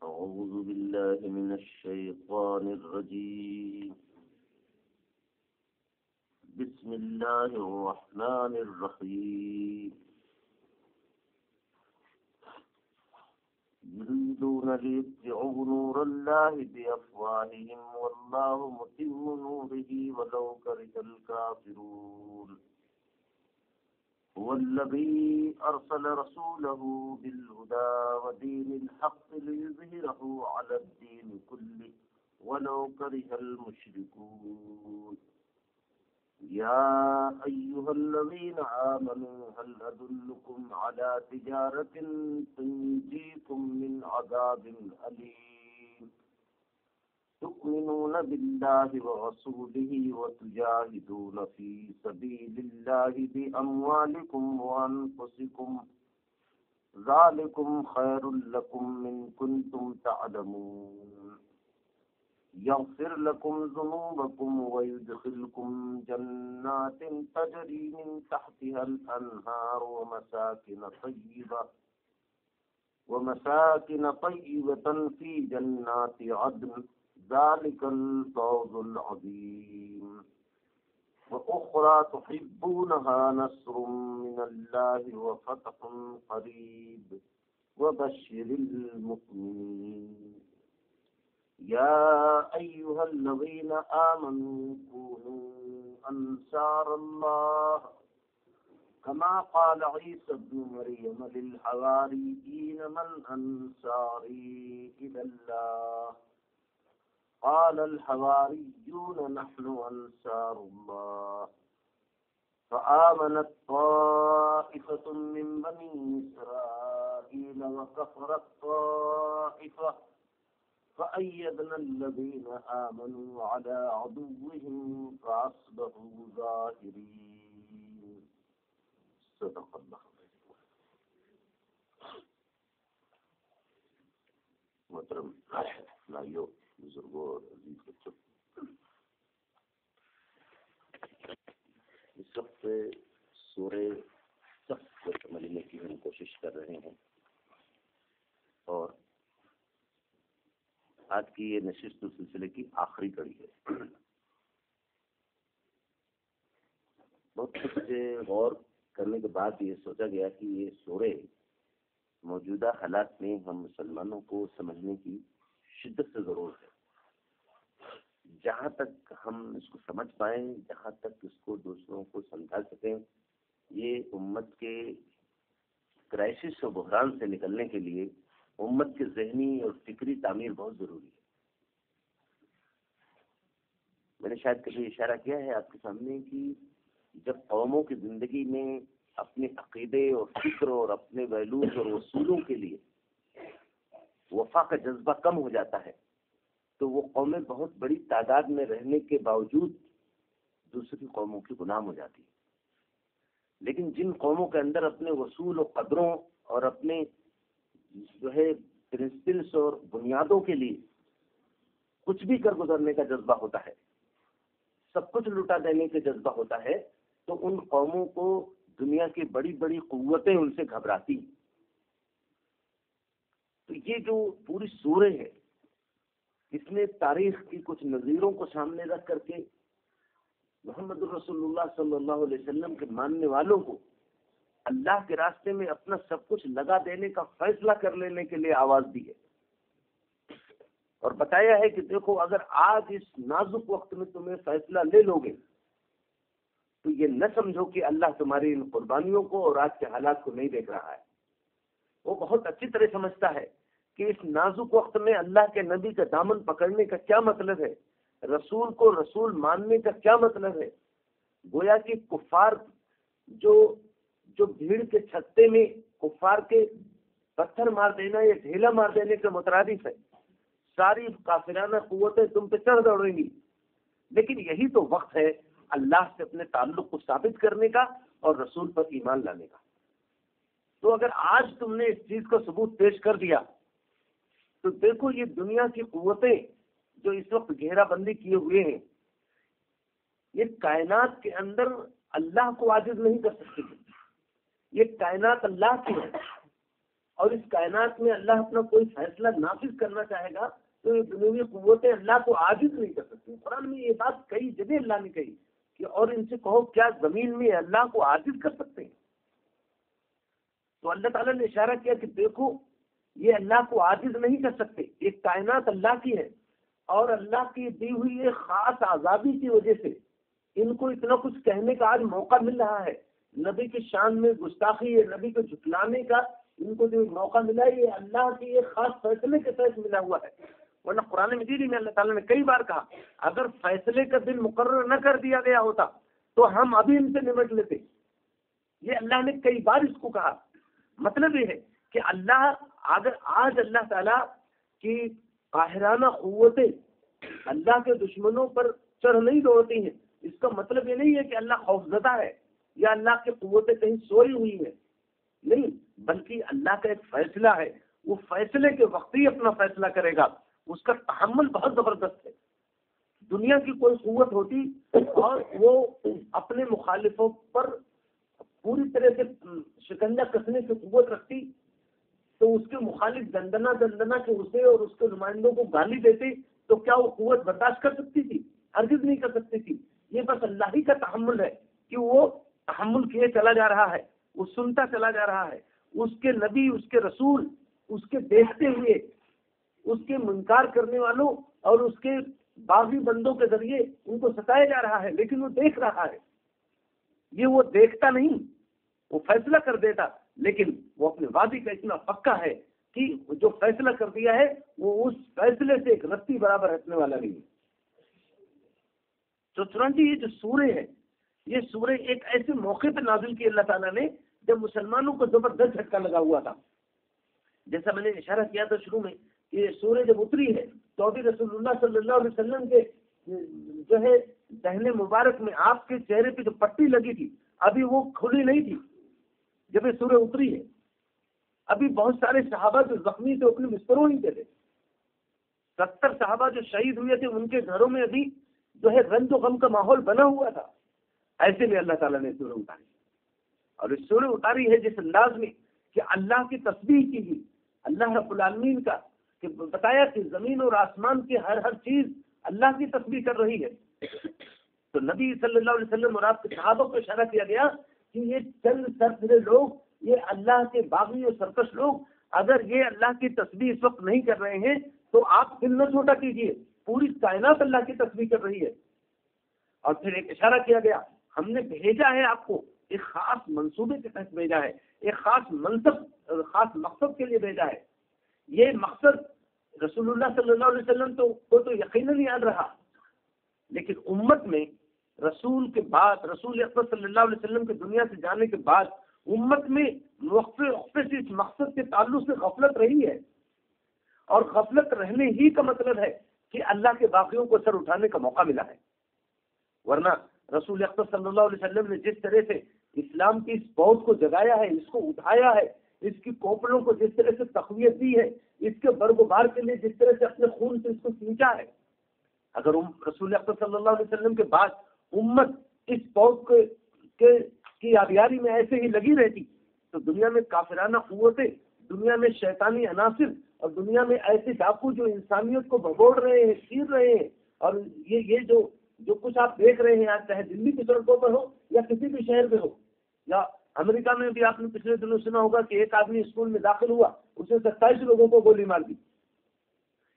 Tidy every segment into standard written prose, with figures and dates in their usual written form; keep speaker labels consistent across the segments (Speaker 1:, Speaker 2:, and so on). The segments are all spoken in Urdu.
Speaker 1: أعوذ بالله من الشيطان الرجيم. بسم الله الرحمن الرحيم. يريدون ليطفئوا نور الله بأفواههم والله متم نوره ولو كره الكافرون. هو الذي أرسل رسوله بالهدى ودين الحق ليظهره على الدين كله ولو كره المشركون. يا أيها الذين آمنوا هل أدلكم على تجارة تنجيكم من عذاب أليم تؤمنون بالله ورسوله وتجاهدون في سبيل الله بأموالكم وأنفسكم ذلكم خير لكم إن كنتم تعلمون. يغفر لكم ذنوبكم ويدخلكم جنات تجري من تحتها الأنهار ومساكن طيبة في جنات عدن ذلك الفوز العظيم. وأخرى تحبونها نصر من الله وفتح قريب وبشر المؤمنين. يا أيها الذين آمنوا كونوا أنصار الله كما قال عيسى ابن مريم للحواريين من أنصاري إلى الله قال الحواريون نحن أنصار الله. فآمنت طائفة من بني إسرائيل وكفرت طائفة فأيدنا الذين آمنوا على عدوهم فأصبحوا ظاهرين. صدق اللہ. محترم بھائیوں، بزرگوں اور عزیز بچوں، اس وقت سورہ صف کو سمجھنے کی ہم کوشش کر رہے ہیں، اور آج کی یہ نشست سلسلے کی آخری کڑی ہے. بہت کچھ غور کرنے کے بعد یہ سوچا گیا کہ یہ سورہ موجودہ حالات میں ہم مسلمانوں کو سمجھنے کی شدت سے ضرورت ہے. جہاں تک ہم اس کو سمجھ پائیں، جہاں تک اس کو دوسروں کو سمجھا سکیں، یہ امت کے کرائسس و بحران سے نکلنے کے لیے امت کے ذہنی اور فکری تعمیر بہت ضروری ہے. میں نے شاید کبھی اشارہ کیا ہے آپ کے سامنے کہ جب قوموں کی زندگی میں اپنے عقیدے اور فکر اور اپنے ویلوز اور اصولوں کے لیے وفا کا جذبہ کم ہو جاتا ہے تو وہ قومیں بہت بڑی تعداد میں رہنے کے باوجود دوسری قوموں کی غلام ہو جاتی ہیں. لیکن جن قوموں کے اندر اپنے اصول و قدروں اور اپنے جو ہے پرنسپلس اور بنیادوں کے لیے کچھ بھی کر گزرنے کا جذبہ ہوتا ہے، سب کچھ لٹا دینے کا جذبہ ہوتا ہے، تو ان قوموں کو دنیا کی بڑی بڑی قوتیں ان سے گھبراتی. تو یہ جو پوری سورہ ہے، اس میں تاریخ کی کچھ نظیروں کو سامنے رکھ کر کے محمد رسول اللہ صلی اللہ علیہ وسلم کے ماننے والوں کو اللہ کے راستے میں اپنا سب کچھ لگا دینے کا فیصلہ کر لینے کے لیے آواز دی ہے، اور بتایا ہے کہ دیکھو اگر آج اس نازک وقت میں تمہیں فیصلہ لے لو گے تو یہ نہ سمجھو کہ اللہ تمہاری ان قربانیوں کو اور آج کے حالات کو نہیں دیکھ رہا ہے. وہ بہت اچھی طرح سمجھتا ہے کہ اس نازک وقت میں اللہ کے نبی کا دامن پکڑنے کا کیا مطلب ہے، رسول کو رسول ماننے کا کیا مطلب ہے. گویا کہ کفار جو بھیڑ کے چھتے میں کفار کے پتھر مار دینا یا ڈھیلا مار دینے کے مترادف ہے. ساری کافرانہ قوتیں تم پہ چڑھ دوڑیں گی، لیکن یہی تو وقت ہے اللہ سے اپنے تعلق کو ثابت کرنے کا اور رسول پر ایمان لانے کا. تو اگر آج تم نے اس چیز کا ثبوت پیش کر دیا تو دیکھو یہ دنیا کی قوتیں جو اس وقت گھیرا بندی کیے ہوئے ہیں، یہ کائنات کے اندر اللہ کو عاجز نہیں کر سکتی. یہ کائنات اللہ کی ہے اور اس کائنات میں اللہ اپنا کوئی فیصلہ نافذ کرنا چاہے گا تو یہ دنیاوی قوتیں اللہ کو عاجز نہیں کر سکتی. قرآن میں یہ بات کئی جگہ اللہ نے کہی کہ اور ان سے کہو کیا زمین میں اللہ کو عاجز کر سکتے ہیں؟ تو اللہ تعالیٰ نے اشارہ کیا کہ دیکھو یہ اللہ کو عاجز نہیں کر سکتے. ایک کائنات اللہ کی ہے اور اللہ کی دی ہوئی ایک خاص آزادی کی وجہ سے ان کو اتنا کچھ کہنے کا آج موقع مل رہا ہے. نبی کی شان میں گستاخی ہے، نبی کو جھٹلانے کا ان کو جو موقع ملا ہے یہ اللہ کی ایک خاص فیصلے کے تحت ملا ہوا ہے. ورنہ قرآن مجید میں اللہ تعالیٰ نے کئی بار کہا اگر فیصلے کا دن مقرر نہ کر دیا گیا ہوتا تو ہم ابھی ان سے نمٹ لیتے. یہ اللہ نے کئی بار اس کو کہا. مطلب یہ ہے کہ اللہ اگر آج اللہ تعالیٰ کی قاہرانہ قوتیں اللہ کے دشمنوں پر چڑھ نہیں دوڑتی ہیں، اس کا مطلب یہ نہیں ہے کہ اللہ خوفزدہ ہے یا اللہ کی قوتیں کہیں سوئی ہوئی ہیں، نہیں، بلکہ اللہ کا ایک فیصلہ ہے. وہ فیصلے کے وقت ہی اپنا فیصلہ کرے گا. اس کا تحمل بہت زبردست ہے. دنیا کی کوئی قوت ہوتی اور وہ اپنے مخالفوں پر پوری طرح سے شکنجہ کسنے کی قوت رکھتی تو اس کے مخالف دندنا کے اسے اور اس کے نمائندوں کو گالی دیتے تو کیا وہ قوت برداشت کر سکتی تھی؟ ہرگز نہیں کر سکتی تھی. یہ بس اللہ ہی کا تحمل ہے کہ وہ تحمل کیے چلا جا رہا ہے، وہ سنتا چلا جا رہا ہے. اس کے نبی، اس کے رسول، اس کے دیکھتے ہوئے اس کے منکار کرنے والوں اور اس کے باغی بندوں کے ذریعے ان کو ستایا جا رہا ہے، لیکن وہ دیکھ رہا ہے. یہ وہ دیکھتا نہیں، وہ فیصلہ کر دیتا، لیکن وہ اپنے وعدے کا اتنا پکا ہے کہ جو فیصلہ کر دیا ہے وہ اس فیصلے سے ایک رتی برابر ہٹنے والا نہیں ہے. تو چنانچہ یہ جو سورہ ہے، یہ سورہ ایک ایسے موقع پہ نازل کی اللہ تعالیٰ نے جب مسلمانوں کو زبردست جھٹکا لگا ہوا تھا. جیسا میں نے اشارہ کیا تھا شروع میں کہ یہ سورہ جب اتری ہے تو ابھی رسول اللہ صلی اللہ علیہ وسلم کے جو ہے دہنے مبارک میں آپ کے چہرے پہ جو پٹی لگی تھی ابھی وہ کھلی نہیں تھی جب یہ سورہ اتری ہے. ابھی بہت سارے صحابہ جو زخمی تھے اپنے بستروں ہی تھے. 70 صحابہ جو شہید ہوئے تھے ان کے گھروں میں ابھی جو ہے رنج و غم کا ماحول بنا ہوا تھا. ایسے میں اللہ تعالیٰ نے سورہ اتاری اور اس سورہ اتاری ہے جس انداز میں کہ اللہ کی تسبیح کی گئی، اللہ رب العالمین کا، کہ بتایا کہ زمین اور آسمان کی ہر چیز اللہ کی تسبیح کر رہی ہے. تو نبی صلی اللہ علیہ وسلم اور آپ کے صحابہ کو اشارہ کیا گیا کہ یہ چند سرسرے لوگ، یہ اللہ کے باغی اور سرکش لوگ اگر یہ اللہ کی تسبیح اس وقت نہیں کر رہے ہیں تو آپ دل نہ چھوٹا کیجیے، پوری کائنات اللہ کی تسبیح کر رہی ہے. اور پھر ایک اشارہ کیا گیا ہم نے بھیجا ہے آپ کو ایک خاص منصوبے کے تحت بھیجا ہے، ایک خاص منصب، خاص مقصد کے لیے بھیجا ہے. یہ مقصد رسول اللہ صلی اللہ علیہ وسلم تو یقیناً یاد رہا، لیکن امت میں رسول کے بعد، رسول اکرم صلی اللہ علیہ وسلم کے دنیا سے جانے کے بعد امت میں وقفے سے اس مقصد کے تعلق سے غفلت رہی ہے. اور غفلت رہنے ہی کا مطلب ہے کہ اللہ کے باقیوں کو سر اٹھانے کا موقع ملا ہے. ورنہ رسول اکرم صلی اللہ علیہ وسلم نے جس طرح سے اسلام کی اس فوج کو جگایا ہے، اس کو اٹھایا ہے، اس کی کوپلوں کو جس طرح سے تقویت دی ہے، اس کے برگ و بار کے لیے جس طرح سے اپنے خون سے اس کو سینچا ہے، اگر رسول اکرم صلی اللہ علیہ وسلم کے بعد امت اس فوج کی آبیاری میں ایسے ہی لگی رہتی تو دنیا میں کافرانہ قوتیں، دنیا میں شیطانی عناصر اور دنیا میں ایسے ڈاکو جو انسانیت کو بھگوڑ رہے ہیں، چیر رہے ہیں، اور یہ جو کچھ آپ دیکھ رہے ہیں آج، چاہے دلی کی سڑکوں پر ہو یا کسی بھی شہر میں ہو، یا امریکہ میں بھی آپ نے پچھلے دنوں سنا ہوگا کہ ایک آدمی اسکول میں داخل ہوا، اسے 27 لوگوں کو گولی مار دی.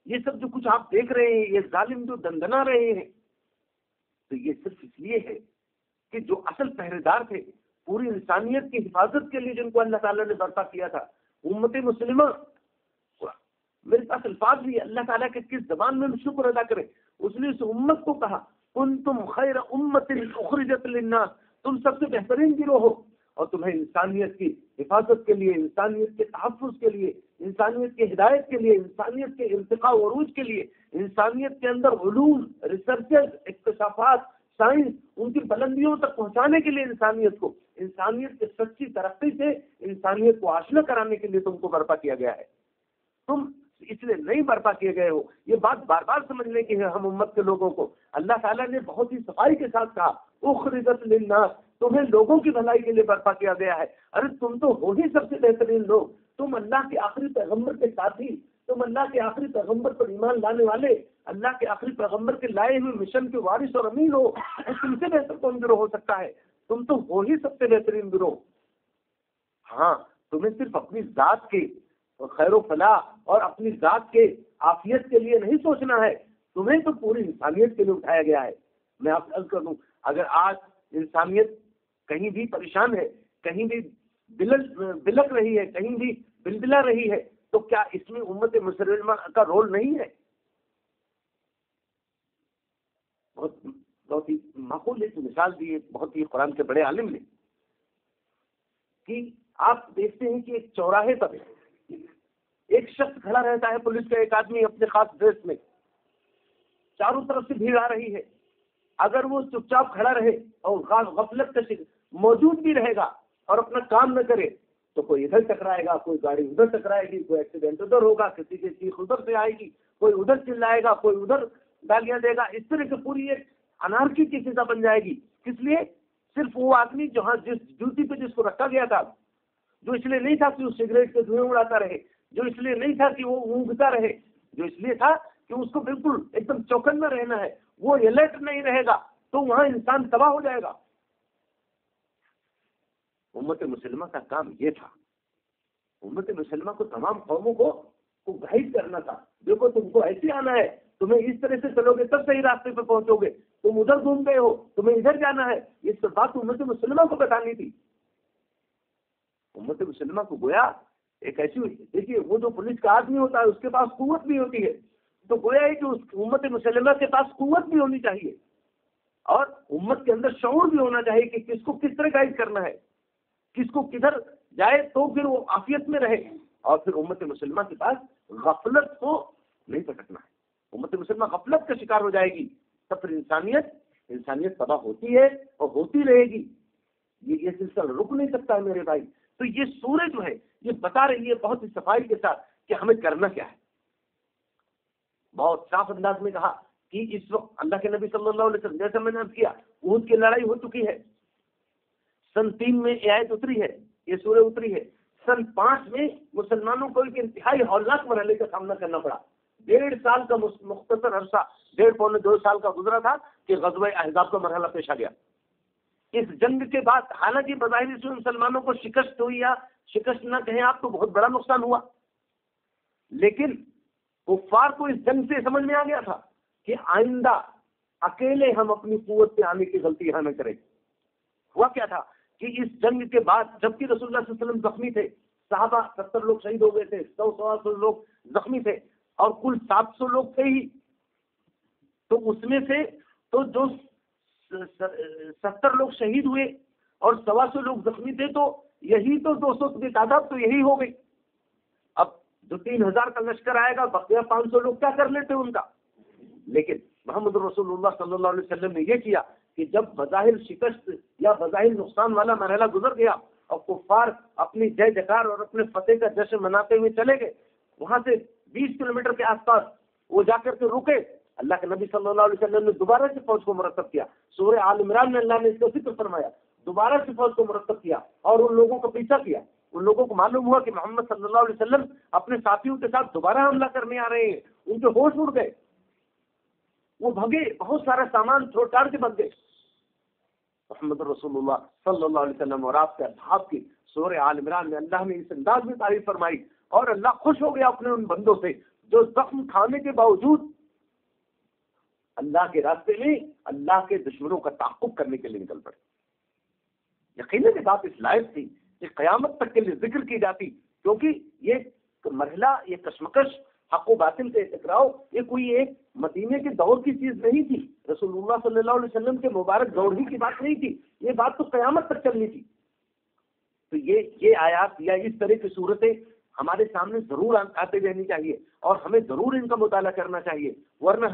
Speaker 1: یہ سب جو کچھ آپ دیکھ رہے ہیں، یہ ظالم جو دندنا رہے ہیں، تو یہ صرف اس لیے ہے کہ جو اصل پہرے دار تھے پوری انسانیت کی حفاظت کے لیے، جن کو اللہ تعالیٰ نے برپا کیا تھا، امت مسلمہ. میرے پاس الفاظ بھی اللہ تعالیٰ کے کس زبان میں شکر ادا کریں. اس نے اس امت کو کہا کنتم خیر امت اخرجت للناس، تم سب سے بہترین گروہ ہو، اور تمہیں انسانیت کی حفاظت کے لیے، انسانیت کے تحفظ کے لیے، انسانیت کی ہدایت کے لیے، انسانیت کے ارتقاء و عروج کے لیے، انسانیت کے اندر علوم، ریسرچز، اکتشافات، سائنس، ان کی بلندیوں تک پہنچانے کے لیے انسانیت کی سچی ترقی سے انسانیت کو آشنا کرانے کے لیے تم کو برپا کیا گیا ہے. تم اس لیے نہیں برپا کیے گئے ہو. یہ بات بار بار سمجھنے کی ہے ہم امت کے لوگوں کو. اللہ تعالیٰ نے بہت ہی صفائی کے ساتھ کہا اخرجت للناس، تمہیں لوگوں کی بھلائی کے لیے برپا کیا گیا ہے۔ ارے تم تو ہو ہی سب سے بہترین لوگ، تم اللہ کے آخری پیغمبر کے ساتھی، تم اللہ کے آخری پیغمبر پر ایمان لانے والے، اللہ کے آخری پیغمبر کے لائے ہوئے مشن کے وارث اور امین ہو۔ تم سے بہتر کون گروہ ہو سکتا ہے؟ تم تو ہو ہی سب سے بہترین گروہ۔ ہاں تمہیں صرف اپنی ذات کے خیر و فلاح اور اپنی ذات کے عافیت کے لیے نہیں سوچنا ہے، تمہیں تو پوری انسانیت کے لیے اٹھایا گیا ہے۔ میں آپ سے عرض کر دوں، اگر آج انسانیت کہیں بھی پریشان ہے، کہیں بھی بلک رہی ہے، کہیں بھی بلبلا رہی ہے، تو کیا اس میں امت مسلمہ کا رول نہیں ہے؟ بہت ہی معقول ایک مثال دی ہے بہت ہی قرآن کے بڑے عالم نے، کہ آپ دیکھتے ہیں کہ ایک چوراہے پر ایک شخص کھڑا رہتا ہے، پولیس کا ایک آدمی اپنے خاص ڈریس میں، چاروں طرف سے بھیڑ آ رہی ہے، اگر وہ چپ چاپ کھڑا رہے اور غفلت کا موجود بھی رہے گا اور اپنا کام نہ کرے تو کوئی ادھر ٹکرائے گا، کوئی گاڑی ادھر ٹکرائے گی، کوئی ایکسیڈنٹ ادھر ہوگا، کسی کی چیخ ادھر سے آئے گی، کوئی ادھر چلائے گا، کوئی ادھر گالیاں دے گا، اس طرح کی پوری ایک انارکی کی فضا بن جائے گی۔ کس لیے؟ صرف وہ آدمی جہاں جس ڈیوٹی پہ جس کو رکھا گیا تھا، جو اس لیے نہیں تھا کہ وہ سگریٹ کے دھوئیں اڑاتا رہے، جو اس لیے نہیں تھا کہ وہ اونگتا رہے، جو اس لیے تھا کہ اس کو بالکل ایک دم چوکنا رہنا ہے، وہ الرٹ نہیں رہے گا تو وہاں انسان تباہ ہو جائے گا۔ امت مسلمہ کا کام یہ تھا، امت مسلمہ کو تمام قوموں کو گائیڈ کرنا تھا۔ دیکھو تم کو ایسے آنا ہے، تمہیں اس طرح سے چلو گے تب صحیح راستے پہ پہنچو گے، تم ادھر گھوم گئے ہو، تمہیں ادھر جانا ہے، یہ سب بات امت مسلمہ کو بتانی تھی۔ امت مسلمہ کو گویا ایک ایسی ہوئی، دیکھیے وہ جو پولیس کا آدمی ہوتا ہے اس کے پاس قوت بھی ہوتی ہے، تو گویا ہے کہ اس امت مسلمہ کے پاس قوت بھی ہونی چاہیے اور امت کے اندر شعور بھی ہونا چاہیے کہ کس کو کس طرح گائیڈ کرنا ہے، کس کو کدھر جائے تو پھر وہ عافیت میں رہے۔ اور پھر امت مسلمہ کے پاس غفلت کو نہیں پھٹکنا ہے، امت مسلمہ غفلت کا شکار ہو جائے گی تب پھر انسانیت تباہ ہوتی ہے اور ہوتی رہے گی، یہ سلسلہ رک نہیں سکتا ہے میرے بھائی۔ تو یہ سورہ جو ہے یہ بتا رہی ہے بہت ہی صفائی کے ساتھ کہ ہمیں کرنا کیا ہے۔ بہت صاف انداز میں کہا کہ اس وقت اللہ کے نبی صلی اللہ علیہ وسلم، جیسا میں نے عرض کیا، احد کی لڑائی ہو چکی ہے، سن 3 میں یہ آیت اتری ہے، یہ سورہ اتری ہے، سن 5 میں مسلمانوں کو ایک انتہائی ہولناک مرحلے کا سامنا کرنا پڑا۔ 1.5 سال کا مختصر عرصہ، 1.5 پونے 2 سال کا گزرا تھا کہ غزوہ احزاب کا مرحلہ پیش آ گیا۔ اس جنگ کے بعد حالانکہ بظاہر سے مسلمانوں کو شکست ہوئی، یا شکست نہ کہیں آپ تو بہت بڑا نقصان ہوا، لیکن کفار کو اس جنگ سے سمجھ میں آ گیا تھا کہ آئندہ اکیلے ہم اپنی قوت پہ آنے کی غلطی یہاں نہ کریں۔ ہوا کیا تھا کہ اس جنگ کے بعد جبکہ رسول اللہ صلی اللہ علیہ وسلم زخمی تھے، صحابہ 70 لوگ شہید ہو گئے تھے، 100 لوگ زخمی تھے اور کل 700 لوگ تھے ہی، تو اس میں سے تو جو 70 لوگ شہید ہوئے اور 125 لوگ زخمی تھے، تو یہی تو 200 کی تعداد تو یہی ہو گئی۔ اب جو 3000 کا لشکر آئے گا، بقیہ 500 لوگ کیا کر لیتے ان کا؟ لیکن محمد رسول اللہ صلی اللہ علیہ وسلم نے یہ کیا کہ جب بظاہر شکست یا بظاہر نقصان والا مرحلہ گزر گیا اور کفار اپنی جے جکار اور اپنے فتح کا جشن مناتے ہوئے چلے گئے، وہاں سے 20 کلومیٹر کے آس پاس وہ جا کر کے رکے، اللہ کے نبی صلی اللہ علیہ وسلم نے دوبارہ سے فوج کو مرتب کیا۔ سورہ آل عمران میں اللہ نے اس کا ذکر فرمایا، دوبارہ سے فوج کو مرتب کیا اور ان لوگوں کا پیچھا کیا۔ ان لوگوں کو معلوم ہوا کہ محمد صلی اللہ علیہ وسلم اپنے ساتھیوں کے ساتھ دوبارہ حملہ کرنے آ رہے ہیں، ان کے ہوش اڑ گئے، وہ بھگے، بہت سارا سامان چھوڑ چھاڑ کے بھگ گئے۔ محمد رسول اللہ صلی اللہ علیہ وسلم اور آپ کے اصحاب کی سورہ آل عمران میں اللہ نے اس انداز میں تعریف فرمائی، اور اللہ خوش ہو گیا اپنے ان بندوں سے جو زخم کھانے کے باوجود اللہ کے راستے میں اللہ کے دشمنوں کا تعاقب کرنے کے لیے نکل پڑے۔ یقیناً یہ بات اس لائق تھی کہ قیامت تک کے لیے ذکر کی جاتی، کیونکہ یہ مرحلہ، یہ کشمکش، حق و باطل کا ٹکراؤ، یہ کوئی ایک مدینے کے دور کی چیز نہیں تھی، رسول اللہ صلی اللہ علیہ وسلم کے مبارک دور ہی کی بات نہیں تھی، یہ بات تو قیامت تک چلنی تھی۔ تو یہ آیات یا اس طرح کی صورتیں ہمارے سامنے ضرور آتے رہنی چاہیے اور ہمیں ضرور ان کا مطالعہ کرنا چاہیے، ورنہ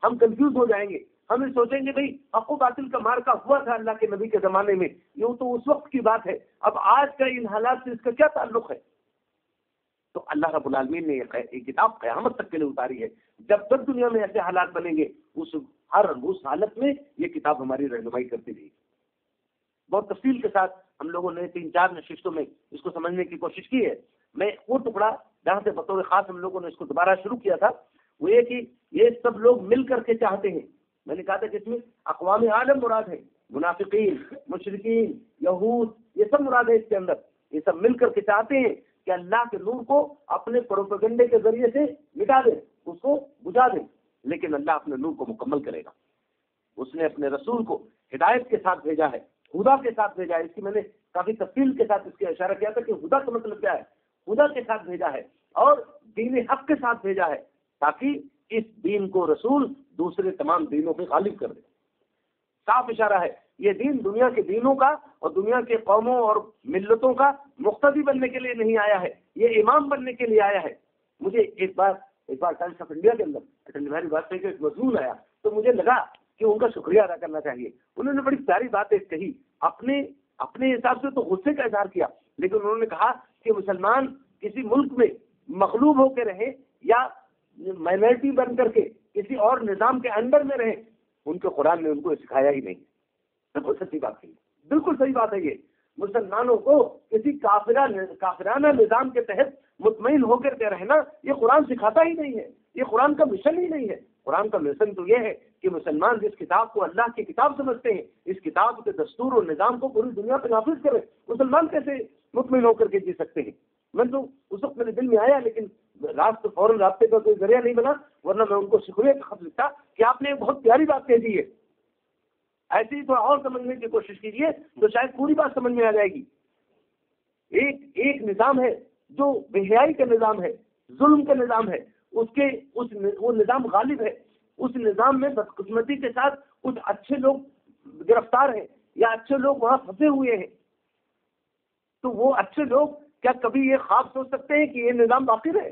Speaker 1: ہم کنفیوز ہو جائیں گے، ہم یہ سوچیں گے بھئی حق و باطل کا مارکا ہوا تھا اللہ کے نبی کے زمانے میں، یہ تو اس وقت کی بات ہے، اب آج کا ان حالات سے اس کا کیا تعلق ہے؟ تو اللہ رب العالمین نے یہ کتاب قیامت تک کے لیے اتاری ہے، جب تک دنیا میں ایسے حالات بنیں گے اس حالت میں یہ کتاب ہماری رہنمائی کرتی رہے گی۔ بہت تفصیل کے ساتھ ہم لوگوں نے 3-4 نشستوں میں اس کو سمجھنے کی کوشش کی ہے. میں وہ ٹکڑا جہاں سے بطور خاص ہم لوگوں نے اس کو دوبارہ شروع کیا تھا وہ یہ کہ یہ سب لوگ مل کر کے چاہتے ہیں. میں نے کہا تھا کہ اس میں اقوام عالم مراد ہے، منافقین، مشرکین، یہود، یہ سب مراد ہے اس کے اندر. یہ سب مل کر کے چاہتے ہیں کہ اللہ کے نور کو اپنے پروپیگنڈے کے ذریعے سے مٹا دیں، اس کو بجھا دیں. لیکن اللہ اپنے نور کو مکمل کرے گا. اس نے اپنے رسول کو ہدایت کے ساتھ بھیجا ہے، ہدا کے ساتھ بھیجا ہے. اس کی میں نے کافی تفصیل کے ساتھ اس کا اشارہ کیا تھا کہ ہدا کا مطلب کیا ہے. ہدا کے ساتھ بھیجا ہے اور دین حق کے ساتھ بھیجا ہے تاکہ اس دین کو رسول دوسرے تمام دینوں پہ غالب کر دے. صاف اشارہ ہے یہ دین دنیا کے دینوں کا اور دنیا کے قوموں اور ملتوں کا مقتدی بننے کے لیے نہیں آیا ہے، یہ امام بننے کے لیے آیا ہے. مجھے ایک بار ٹائمس آف انڈیا کے اندر اٹل بہاری واجپئی کا ایک مضمون آیا تو مجھے لگا کہ ان کا شکریہ ادا کرنا چاہیے. انہوں نے بڑی پیاری بات ایک کہی، اپنے حساب سے تو غصے کا اظہار کیا، لیکن انہوں نے کہا کہ مسلمان کسی ملک میں مغلوب ہو کے رہے یا مائنورٹی بن کر کے کسی اور نظام کے انڈر میں رہے، ان کے قرآن نے ان کو سکھایا ہی نہیں. بالکل سچی بات ہے، بالکل صحیح بات ہے. یہ مسلمانوں کو کسی کافرانہ نظام کے تحت مطمئن ہو کر کے رہنا یہ قرآن سکھاتا ہی نہیں ہے، یہ قرآن کا مشن ہی نہیں ہے. قرآن کا مشن تو یہ ہے کہ مسلمان جس کتاب کو اللہ کی کتاب سمجھتے ہیں اس کتاب کے دستور اور نظام کو پوری دنیا پہ نافذ کرے. مسلمان کیسے مطمئن ہو کر کے جی سکتے ہیں؟ میں تو اس وقت میرے دل میں آیا لیکن فوراً رابطے کا کوئی ذریعہ نہیں بنا، ورنہ میں ان کو شکریہ کا خط لکھتا کہ آپ نے ایک بہت پیاری بات کہہ دی ہے. ایسے ہی تھوڑا اور سمجھنے کی کوشش کیجیے تو شاید پوری بات سمجھ میں آ جائے گی. ایک نظام ہے جو بے حیائی کا نظام ہے، ظلم کا نظام ہے، وہ نظام غالب ہے. اس نظام میں بدقسمتی کے ساتھ کچھ اچھے لوگ گرفتار ہیں یا اچھے لوگ وہاں پھنسے ہوئے ہیں. تو وہ اچھے لوگ کیا کبھی یہ خواب سوچ سکتے ہیں کہ یہ نظام باقی رہے؟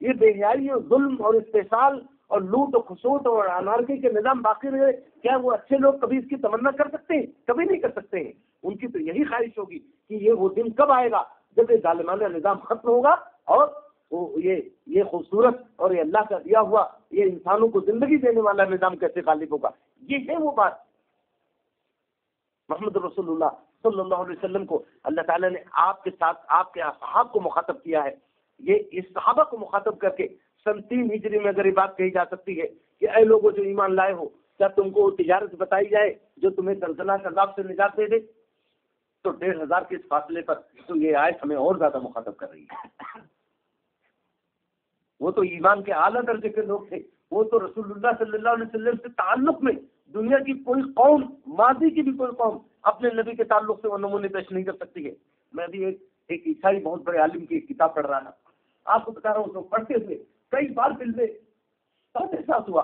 Speaker 1: یہ بے حیائی اور ظلم اور استحصال اور لوٹ و خسوٹ اور انارکی کے نظام باقی رہے؟ کیا وہ اچھے لوگ کبھی اس کی تمنا کر سکتے ہیں؟ کبھی نہیں کر سکتے ہیں. ان کی تو یہی خواہش ہوگی کہ وہ دن کب آئے گا جب یہ ظالمانہ نظام ختم ہوگا اور یہ خوبصورت اور یہ اللہ کا دیا ہوا یہ انسانوں کو زندگی دینے والا نظام کیسے غالب ہوگا. یہ ہے وہ بات. محمد رسول اللہ صلی اللہ علیہ وسلم کو اللہ تعالیٰ نے آپ کے ساتھ آپ کے اصحاب کو مخاطب کیا ہے. یہ اس صحابہ کو مخاطب کر کے 3 ہجری میں اگر یہ بات کہی جا سکتی ہے کہ اے لوگوں جو ایمان لائے ہو، کیا تم کو تجارت بتائی جائے جو تمہیں زلزلہ کے عذاب سے نجات دے دے؟ تو 1500 کے اس فاصلے پر تو یہ آیت ہمیں اور زیادہ مخاطب کر رہی ہے. وہ تو ایمان کے اعلیٰ درجے کے لوگ تھے، وہ تو رسول اللہ صلی اللہ علیہ وسلم سے تعلق میں دنیا کی کوئی قوم، ماضی کی بھی کوئی قوم اپنے نبی کے تعلق سے وہ نمونے پیش نہیں کر سکتی ہے. میں بھی ایک عیسائی بہت بڑے عالم کی ایک کتاب پڑھ رہا تھا، آپ کو بتا رہا ہوں، تو پڑھتے ہوئے کئی بار دل میں احساس ہوا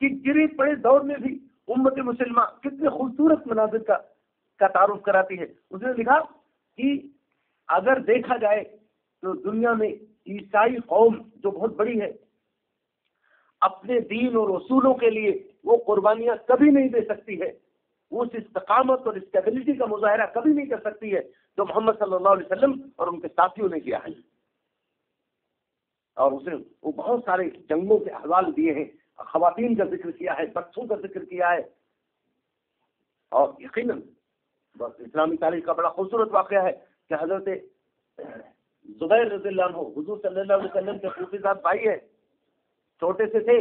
Speaker 1: کہ گرے پڑے دور میں بھی امت مسلمہ کتنے خوبصورت مناظر کا تعارف کراتی ہے. اس نے لکھا کہ اگر دیکھا جائے تو دنیا میں عیسائی قوم جو بہت بڑی ہے اپنے دین اور اصولوں کے لیے وہ قربانیاں کبھی نہیں دے سکتی ہے، وہ اس استقامت اور اسٹیبلٹی کا مظاہرہ کبھی نہیں کر سکتی ہے جو محمد صلی اللہ علیہ وسلم اور ان کے ساتھیوں نے کیا ہے. اور اسے وہ بہت سارے جنگوں کے احوال دیے ہیں، خواتین کا ذکر کیا ہے، بچوں کا ذکر کیا ہے. اور یقیناً بس اسلامی تاریخ کا بڑا خوبصورت واقعہ ہے کہ حضرت زبیر رضی اللہ عنہ حضور صلی اللہ علیہ وسلم کے خصوصیات بھائی ہے، چھوٹے سے تھے،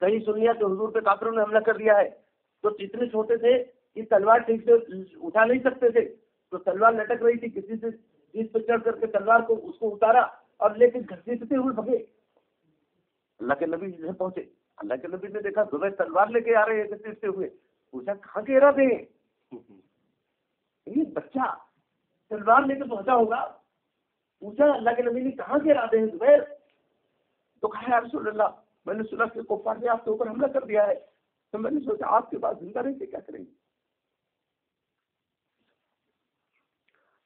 Speaker 1: کہیں سنیا کہ حضور پہ کافروں نے حملہ کر دیا ہے تو اتنے چھوٹے تھے کہ تلوار ٹھیک سے اٹھا نہیں سکتے تھے، تو تلوار لٹک رہی تھی، کسی سے چیز پہ چڑھ کر کے تلوار کو اس کو اتارا اور لے کے گھسیٹتے ہوئے بھگے. اللہ کے نبی سے پہنچے، اللہ کے نبی نے دیکھا زبیر تلوار لے کے آ رہے ہیں گھسیٹتے ہوئے، پوچھا کہاں کے ارادے ہیں؟ یہ بچہ تلوار لے کے پہنچا ہوگا، پوچھا اللہ کے نبی نے کہاں کے ارادے ہیں زبیر؟ تو کہا یا رسول اللہ میں نے سنا کہ کفار نے آپ کے اوپر حملہ کر دیا ہے، تو میں نے سوچا آپ کے بعد زندہ رہ کے کیا کریں گے.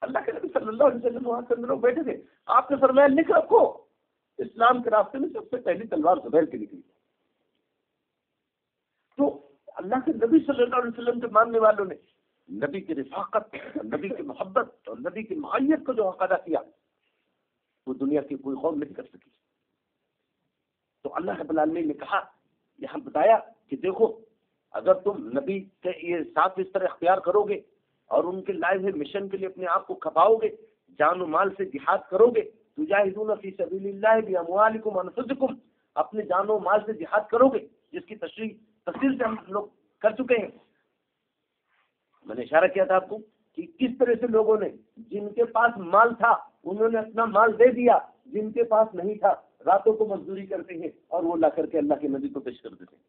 Speaker 1: اللہ کے نبی صلی اللہ علیہ وسلم وہاں سے لوگ بیٹھے تھے، آپ نے فرمایا لکھ رکھو اسلام کے راستے میں سب سے پہلی تلوار زبیر کی نکلی. تو اللہ کے نبی صلی اللہ علیہ وسلم کے ماننے والوں نے نبی کی رفاقت، نبی کی محبت اور نبی کی معیت کو جو حق ادا کیا وہ دنیا کی کوئی قوم نہیں کر سکی. تو اللہ رب العالمین نے کہا، یہاں بتایا کہ دیکھو اگر تم نبی کے یہ ساتھ اس طرح اختیار کرو گے اور ان کے لائے ہوئے مشن کے لیے اپنے آپ کو کھپاؤ گے، جان و مال سے جہاد کرو گے، تجاہدون فی سبیل اللہ باموالکم وانفسکم، اپنے جان و مال سے جہاد کرو گے، جس کی تفصیل سے ہم لوگ کر چکے ہیں۔ میں نے اشارہ کیا تھا آپ کو کہ کس طرح سے لوگوں نے، جن کے پاس مال تھا انہوں نے اپنا مال دے دیا، جن کے پاس نہیں تھا راتوں کو مزدوری کرتے ہیں اور وہ لا کر کے اللہ کے نبی کو پیش کر دیتے ہیں۔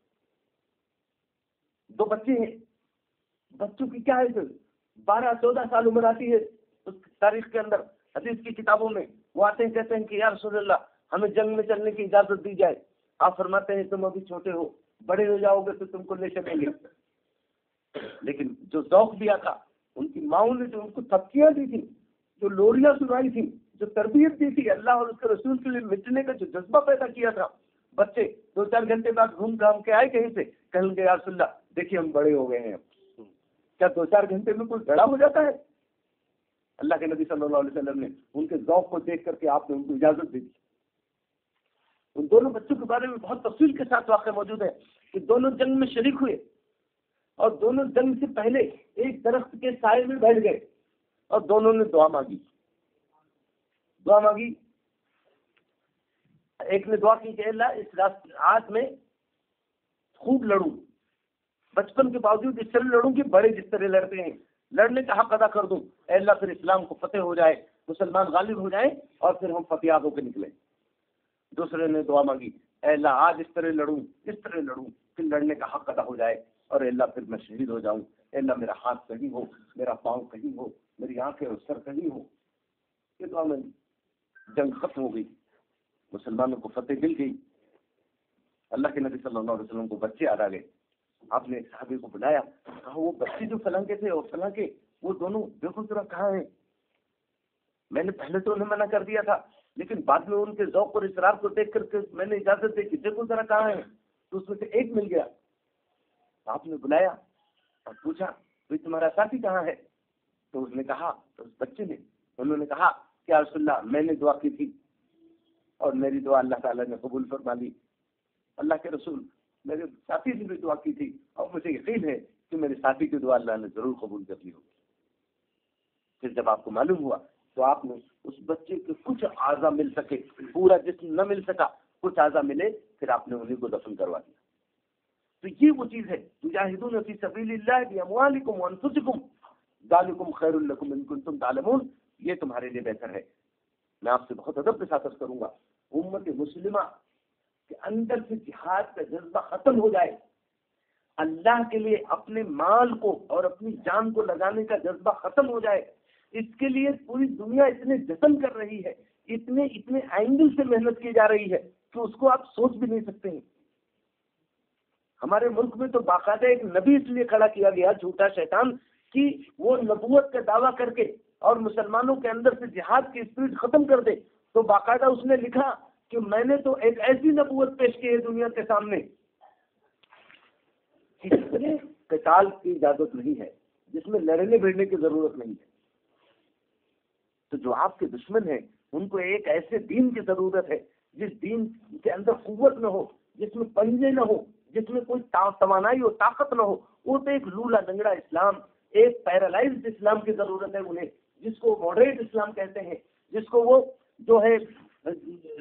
Speaker 1: 2 بچے ہیں، بچوں کی کیا ہے، 12-14 سال عمر آتی ہے اس تاریخ کے اندر، حدیث کی کتابوں میں وہ آتے ہیں، کہتے ہیں کہ یا رسول اللہ ہمیں جنگ میں چلنے کی اجازت دی جائے۔ آپ فرماتے ہیں تم ابھی چھوٹے ہو، بڑے ہو جاؤ گے تو تم کو لے چلیں گے۔ لیکن جو ذوق دیا تھا، ان کی ماؤں نے جو ان کو تھپکیاں دی تھی، جو لوریاں سنائی تھی، جو تربیت دی تھی، اللہ اور اس کے رسول کے لیے مٹنے کا جو جذبہ پیدا کیا تھا، بچے 2-4 گھنٹے بعد گھوم گھام کے آئے کہیں سے، کہیں گے یا رسول اللہ دیکھیے ہم بڑے ہو گئے ہیں۔ کیا 2-4 گھنٹے میں کوئی بڑا ہو جاتا ہے؟ اللہ کے نبی صلی اللہ علیہ وسلم نے ان کے ذوق کو دیکھ کر کے آپ نے ان کو اجازت دی تھی۔ ان دونوں بچوں کے بارے میں بہت تفصیل کے ساتھ واقعہ موجود ہے کہ دونوں جنگ میں شریک ہوئے اور دونوں جنگ سے پہلے ایک درخت کے سائے میں بیٹھ گئے اور دونوں نے دعا مانگی۔ ایک نے دعا کی کہ اللہ اس رات میں خوب لڑوں، بچپن کے باوجود اس طرح لڑوں کہ بڑے جس طرح لڑتے ہیں لڑنے کا حق ادا کر دوں، اے اللہ پھر اسلام کو فتح ہو جائے، مسلمان غالب ہو جائیں اور پھر ہم فتح ہو کے نکلیں۔ دوسرے نے دعا مانگی اے اللہ آج اس طرح لڑوں کہ لڑنے کا حق ادا ہو جائے اور اے اللہ پھر میں شہید ہو جاؤں، اے اللہ میرا ہاتھ کہیں ہو، میرا پاؤں کہیں ہو، میری آنکھیں اور سر کہیں ہو۔ یہ دعا میں جنگ ختم ہو گئی، مسلمانوں کو فتح مل گئی۔ اللہ کے نبی صلی اللہ علیہ وسلم کو بچے یاد آ گئے، آپ نے ایک صحابی کو بلایا، کہا وہ بچے جو فلاں کے تھے اور فلاں کے وہ دونوں دیکھو ذرا کہاں ہیں؟ میں نے پہلے تو انہیں منع کر دیا تھا، لیکن بعد میں ان کے ذوق اور اصرار کو دیکھ کر کے میں نے اجازت دی کہ دیکھو ذرا کہاں ہیں، تو اس میں سے ایک مل گیا۔ آپ نے بلایا اور پوچھا بھائی تمہارا ساتھی کہاں ہے؟ تو اس نے کہا، تو اس بچے نے، انہوں نے کہا کہ یا رسول اللہ میں نے دعا کی تھی اور میری دعا اللہ تعالیٰ نے قبول فرما لی۔ اللہ کے رسول میرے ساتھی سے بھی دعا کی تھی اور مجھے یقین ہے کہ میرے ساتھی کی دعا اللہ نے ضرور قبول کر لی ہوگی۔ پھر جب آپ کو معلوم ہوا تو آپ نے اس بچے کے کچھ اعضا مل سکے، پورا جسم نہ مل سکا، کچھ اعضا ملے، پھر آپ نے انہیں کو دفن کروا دیا۔ تو یہ وہ چیز ہے تجاہدون فی سبیل اللہ باموالکم وانفسکم ذالکم خیر لکم ان کنتم تعلمون، یہ تمہارے لیے بہتر ہے۔ میں آپ سے بہت ادب کے ساتھ عرض کروں گا، امت مسلمہ کے اندر سے جہاد کا جذبہ ختم ہو جائے، اللہ کے لیے اپنے مال کو اور اپنی جان کو لگانے کا جذبہ ختم ہو جائے، اس کے لیے پوری دنیا اتنے جتن کر رہی ہے، اتنے اینگل سے محنت کی جا رہی ہے کہ اس کو آپ سوچ بھی نہیں سکتے ہیں۔ ہمارے ملک میں تو باقاعدہ ایک نبی اس لیے کھڑا کیا گیا، جھوٹا شیطان، کہ وہ نبوت کا دعویٰ کر کے اور مسلمانوں کے اندر سے جہاد کی اسپرٹ ختم کر دے، تو باقاعدہ اس نے لکھا کہ میں نے تو ایک ایسی نبوت پیش کی ہے دنیا کے سامنے، جس میں قتال کی اجازت نہیں ہے، جس میں لڑنے بھیڑنے کی ضرورت نہیں ہے۔ تو جو آپ کے دشمن ہیں ان کو ایک ایسے دین کی ضرورت ہے جس دین کے اندر قوت نہ ہو، جس میں پنجے نہ ہو، جس میں کوئی توانائی اور طاقت نہ ہو، وہ تو ایک لولا لنگڑا اسلام، ایک پیرالائزڈ اسلام کی ضرورت ہے انہیں، جس کو ماڈریٹ اسلام کہتے ہیں، جس کو وہ جو ہے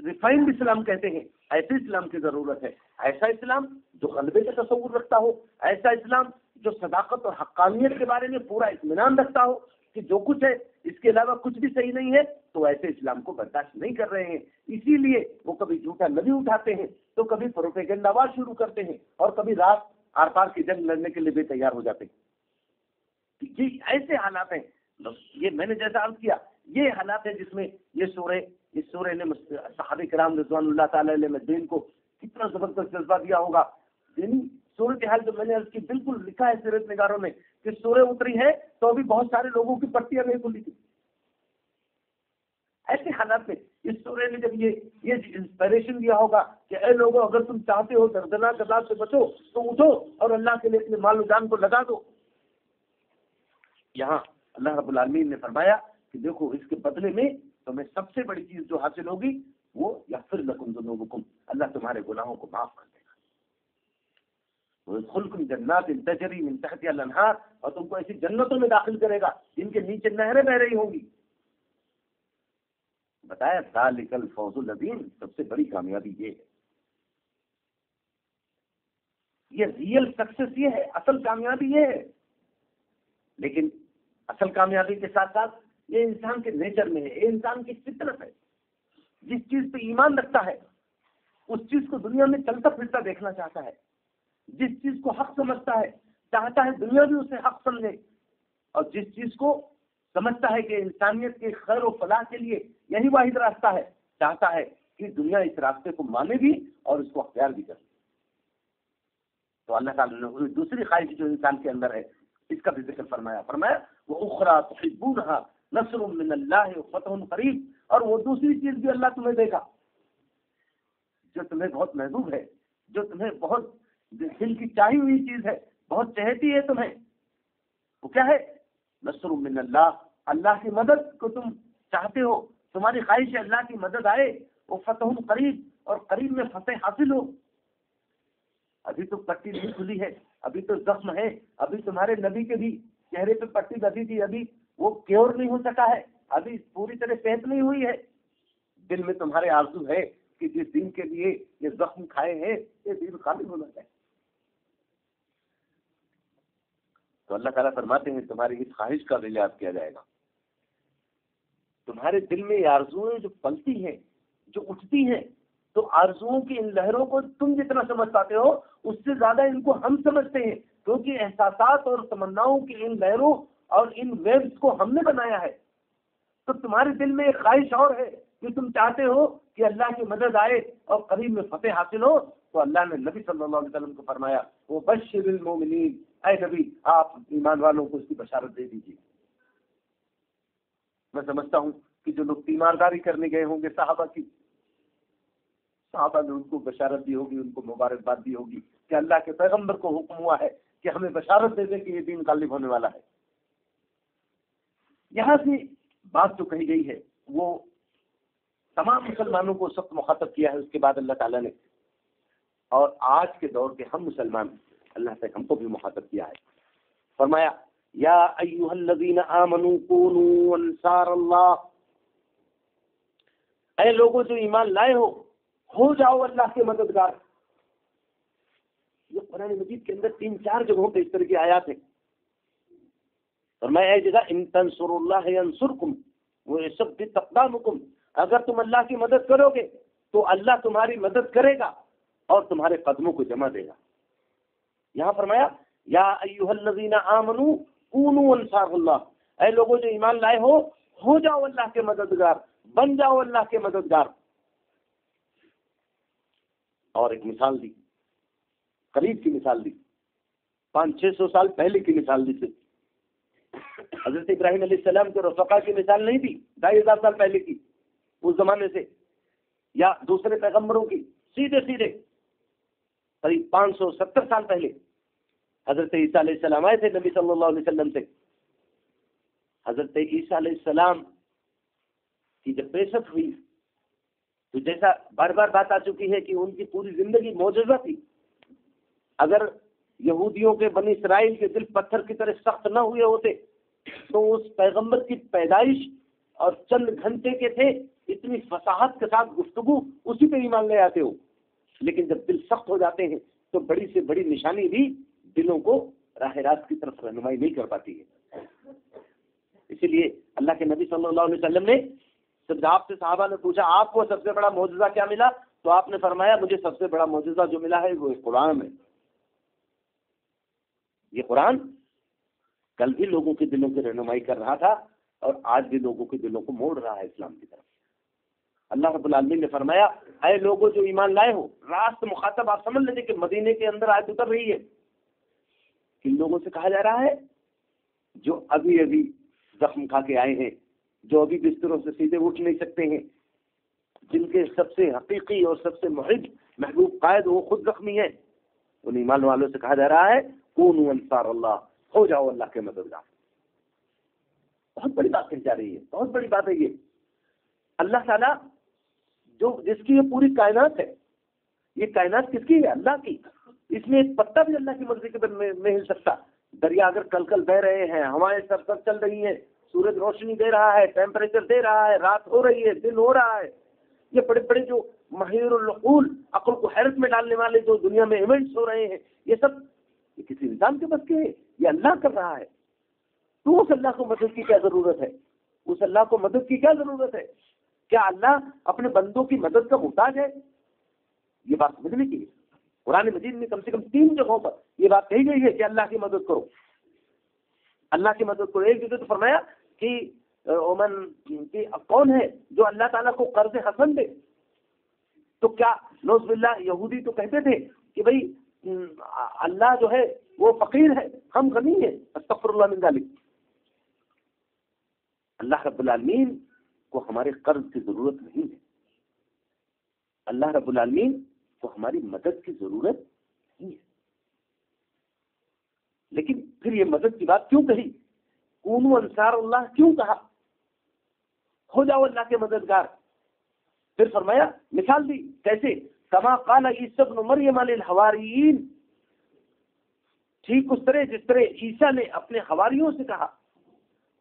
Speaker 1: ریفائنڈ اسلام کہتے ہیں، ایسے اسلام کی ضرورت ہے۔ ایسا اسلام جو غلبے کا تصور رکھتا ہو، ایسا اسلام جو صداقت اور حقانیت کے بارے میں پورا اطمینان رکھتا ہو کہ جو کچھ ہے اس کے علاوہ کچھ بھی صحیح نہیں ہے، تو ایسے اسلام کو برداشت نہیں کر رہے ہیں۔ اسی لیے وہ کبھی جھوٹا نبی اٹھاتے ہیں تو کبھی پروپیگنڈا وار شروع کرتے ہیں اور کبھی رات آر پار کی جنگ لڑنے کے لیے بھی تیار ہو جاتے ہیں۔ یہ ایسے حالات ہیں، یہ میں نے جیسا عرض کیا، یہ حالات ہیں جس میں اس سورہ نے صحابہ کرام رضوان اللہ تعالی علیہ مجمعین کو کتنا زبردست جذبہ دیا ہوگا۔ یعنی صورتحال جو میں نے عرض کی بالکل لکھا ہے سیرت نگاروں نے کہ سورہ اتری ہے تو ابھی بہت سارے لوگوں کی پٹیاں نہیں کھلی تھی۔ ایسے حالات میں اس سورہ نے جب یہ انسپائریشن دیا ہوگا کہ اے لوگوں اگر تم چاہتے ہو دردناک عذاب سے بچو تو اٹھو اور اللہ کے لیے اپنے مال و جان کو لگا دو۔ یہاں اللہ رب العالمین نے فرمایا کہ دیکھو اس کے بدلے میں تمہیں سب سے بڑی چیز جو حاصل ہوگی وہ یغفر لکم ذنوبکم، اللہ تمہارے گناہوں کو معاف کر دے گا۔ وَيُدْخِلُكُمْ جَنَّاتٍ تَجْرِي مِن تَحْتِهَا الْأَنْهَارُ، اور تم کو ایسی جنتوں میں داخل کرے گا جن کے نیچے نہریں بہ رہی ہوں گی. بتایا ذَلِكَ الْفَوْزُ الْعَظِيمُ، سب سے بڑی کامیابی یہ ہے. یہ ریئل سکسیس یہ ہے، اصل کامیابی یہ ہے. لیکن اصل کامیابی کے ساتھ ساتھ یہ انسان کے نیچر میں ہے، یہ انسان کی فطرت ہے. جس چیز پہ ایمان رکھتا ہے اس چیز کو دنیا میں چلتا پھرتا دیکھنا چاہتا ہے. جس چیز کو حق سمجھتا ہے چاہتا ہے دنیا بھی اسے حق سمجھے، اور جس چیز کو سمجھتا ہے کہ انسانیت کے خیر و فلاح کے لیے یہی واحد راستہ ہے، چاہتا ہے کہ دنیا اس راستے کو مانے بھی اور اس کو اختیار بھی کرے. تو اللہ تعالیٰ نے دوسری خواہش جو انسان کے اندر ہے اس کا بھی ذکر فرمایا وَأُخْرَىٰ تُحِبُّونَهَا نَصْرٌ مِّنَ اللَّهِ وَفَتْحٌ قَرِيبٌ، اور وہ دوسری چیز بھی اللہ تمہیں دے گا جو تمہیں بہت محبوب ہے، جو تمہیں بہت دل کی چاہی ہوئی چیز ہے، بہت چہتی ہے تمہیں. وہ کیا ہے؟ نصر من اللہ، اللہ کی مدد کو تم چاہتے ہو، تمہاری خواہش ہے اللہ کی مدد آئے. وہ فتح قریب، اور قریب میں فتح حاصل ہو. ابھی تو پٹی نہیں کھلی ہے، ابھی تو زخم ہے، ابھی تمہارے نبی کے بھی چہرے پہ پٹی بندھی تھی، ابھی وہ کیور نہیں ہو سکا ہے، ابھی پوری طرح صحت نہیں ہوئی ہے. دل میں تمہارے آرزو ہے کہ جس دین کے لیے یہ زخم کھائے ہیں یہ دین غالب ہونا چاہیے. تو اللہ تعالیٰ فرماتے ہیں تمہاری اس خواہش کا بھی لحاظ کیا جائے گا. تمہارے دل میں یہ آرزویں جو پلتی ہیں، جو اٹھتی ہیں، تو آرزوؤں کی ان لہروں کو تم جتنا سمجھ پاتے ہو اس سے زیادہ ان کو ہم سمجھتے ہیں، کیونکہ احساسات اور تمناؤں کی ان لہروں اور ان ویوز کو ہم نے بنایا ہے. تو تمہارے دل میں ایک خواہش اور ہے کہ تم چاہتے ہو کہ اللہ کی مدد آئے اور قریب میں فتح حاصل ہو. تو اللہ نے نبی صلی اللہ علیہ وسلم کو فرمایا وہ بشر المومنین، اے نبی آپ ایمان والوں کو اس کی بشارت دے دیجیے. میں سمجھتا ہوں کہ جو لوگ تیمارداری کرنے گئے ہوں گے صحابہ نے ان کو بشارت دی ہوگی، ان کو مبارکباد دی ہوگی کہ اللہ کے پیغمبر کو حکم ہوا ہے کہ ہمیں بشارت دے دیں کہ یہ دین غالب ہونے والا ہے. یہاں سے بات جو کہی گئی ہے وہ تمام مسلمانوں کو سخت مخاطب کیا ہے. اس کے بعد اللہ تعالیٰ نے اور آج کے دور کے ہم مسلمان اللہ سے ہم کو بھی مخاطب کیا ہے. فرمایا یا ایھا الذین آمنوا کونوا انصار اللہ، اے لوگوں جو ایمان لائے ہو جاؤ اللہ کے مددگار. یہ قرآن مجید کے اندر 3-4 جگہوں پہ اس طرح کی آیات ہیں. فرمایا اے جگہ ان تنصروا اللہ ینصرکم ویثبت اقدامکم، اگر تم اللہ کی مدد کرو گے تو اللہ تمہاری مدد کرے گا اور تمہارے قدموں کو جمع دے گا. یہاں فرمایا یا ایھا الذین آمنوا کونوا انصار اللہ، اے لوگوں جو ایمان لائے ہو جاؤ اللہ کے مددگار، بن جاؤ اللہ کے مددگار. اور ایک مثال دی، قریب کی مثال دی، 500-600 سال پہلے کی مثال دی. حضرت ابراہیم علیہ السلام کے رفقا کی مثال نہیں تھی 2500 سال پہلے کی اس زمانے سے، یا دوسرے پیغمبروں کی سیدھے قریب 570 سال پہلے حضرت عیسیٰ علیہ السلام آئے تھے نبی صلی اللہ علیہ وسلم سے. حضرت عیسیٰ علیہ السلام کی جب بعثت ہوئی تو جیسا بار بار بات آ چکی ہے کہ ان کی پوری زندگی معجزہ تھی. اگر یہودیوں کے بنی اسرائیل کے دل پتھر کی طرح سخت نہ ہوئے ہوتے تو اس پیغمبر کی پیدائش اور چند گھنٹے کے تھے اتنی فصاحت کے ساتھ گفتگو اسی پہ ایمان لے آتے ہو. لیکن جب دل سخت ہو جاتے ہیں تو بڑی سے بڑی نشانی بھی دلوں کو راہ راست کی طرف رہنمائی نہیں کر پاتی ہے. اسی لیے اللہ کے نبی صلی اللہ علیہ وسلم نے جب آپ سے صحابہ نے پوچھا آپ کو سب سے بڑا معجزہ کیا ملا، تو آپ نے فرمایا مجھے سب سے بڑا معجزہ جو ملا ہے وہ قرآن ہے. یہ قرآن کل بھی لوگوں کے دلوں کی رہنمائی کر رہا تھا اور آج بھی لوگوں کے دلوں کو موڑ رہا ہے اسلام کی طرف. اللہ رب العالمین نے فرمایا اے لوگوں جو ایمان لائے ہو، راست مخاطب آپ سمجھ لیجیے کہ مدینے کے اندر آیت اتر رہی ہے. کن لوگوں سے کہا جا رہا ہے؟ جو ابھی زخم کھا کے آئے ہیں، جو ابھی بستروں سے سیدھے اٹھ نہیں سکتے ہیں، جن کے سب سے حقیقی اور سب سے محبوب قائد وہ خود زخمی ہے. ان ایمان والوں سے کہا جا رہا ہے کونوا انصار اللہ، ہو جاؤ اللہ کے مددگار. بہت بڑی بات کہی جا رہی ہے، بہت بڑی بات ہے یہ. اللہ تعالیٰ جس کی یہ پوری کائنات ہے، یہ کائنات کس کی ہے؟ اللہ کی. اس میں ایک پتا بھی اللہ کی مرضی کے میں ہل سکتا. دریا اگر کل کل بہ رہے ہیں، ہوائیں سب چل رہی ہیں، سورج روشنی دے رہا ہے، ٹیمپریچر دے رہا ہے، رات ہو رہی ہے، دن ہو رہا ہے، یہ بڑے بڑے جو ماہر العقول، عقل کو حیرت میں ڈالنے والے جو دنیا میں ایونٹس ہو رہے ہیں، یہ سب یہ کسی انسان کے بس کے ہے؟ یہ اللہ کر رہا ہے. تو اس اللہ کو مدد کی کیا ضرورت ہے؟ اس اللہ کو مدد کی کیا ضرورت ہے؟ کیا اللہ اپنے بندوں کی مدد کا محتاج ہے؟ یہ بات سمجھنے کی ہے. قرآن مجید میں کم سے کم 3 جگہوں پر یہ بات کہی گئی ہے کہ اللہ کی مدد کرو، اللہ کی مدد کرو. ایک جگہ تو فرمایا کہ کون ہے جو اللہ تعالیٰ کو قرض حسن دے؟ تو کیا نوز باللہ یہودی تو کہتے تھے کہ بھئی اللہ جو ہے وہ فقیر ہے، ہم غنی ہیں. استغفر اللہ من ذلک. اللہ رب العالمین کو ہمارے قرض کی ضرورت نہیں ہے. اللہ رب العالمین کو ہماری مدد کی ضرورت نہیں ہے. لیکن پھر یہ مدد کی بات کیوں کہی؟ کونوا انصار اللہ کیوں کہا؟ ہو جاؤ اللہ کے مددگار. پھر فرمایا، مثال دی کیسے؟ کما قال عیسی ابن مریم للحواریین، ٹھیک اس طرح جس طرح عیسیٰ نے اپنے حواریوں سے کہا،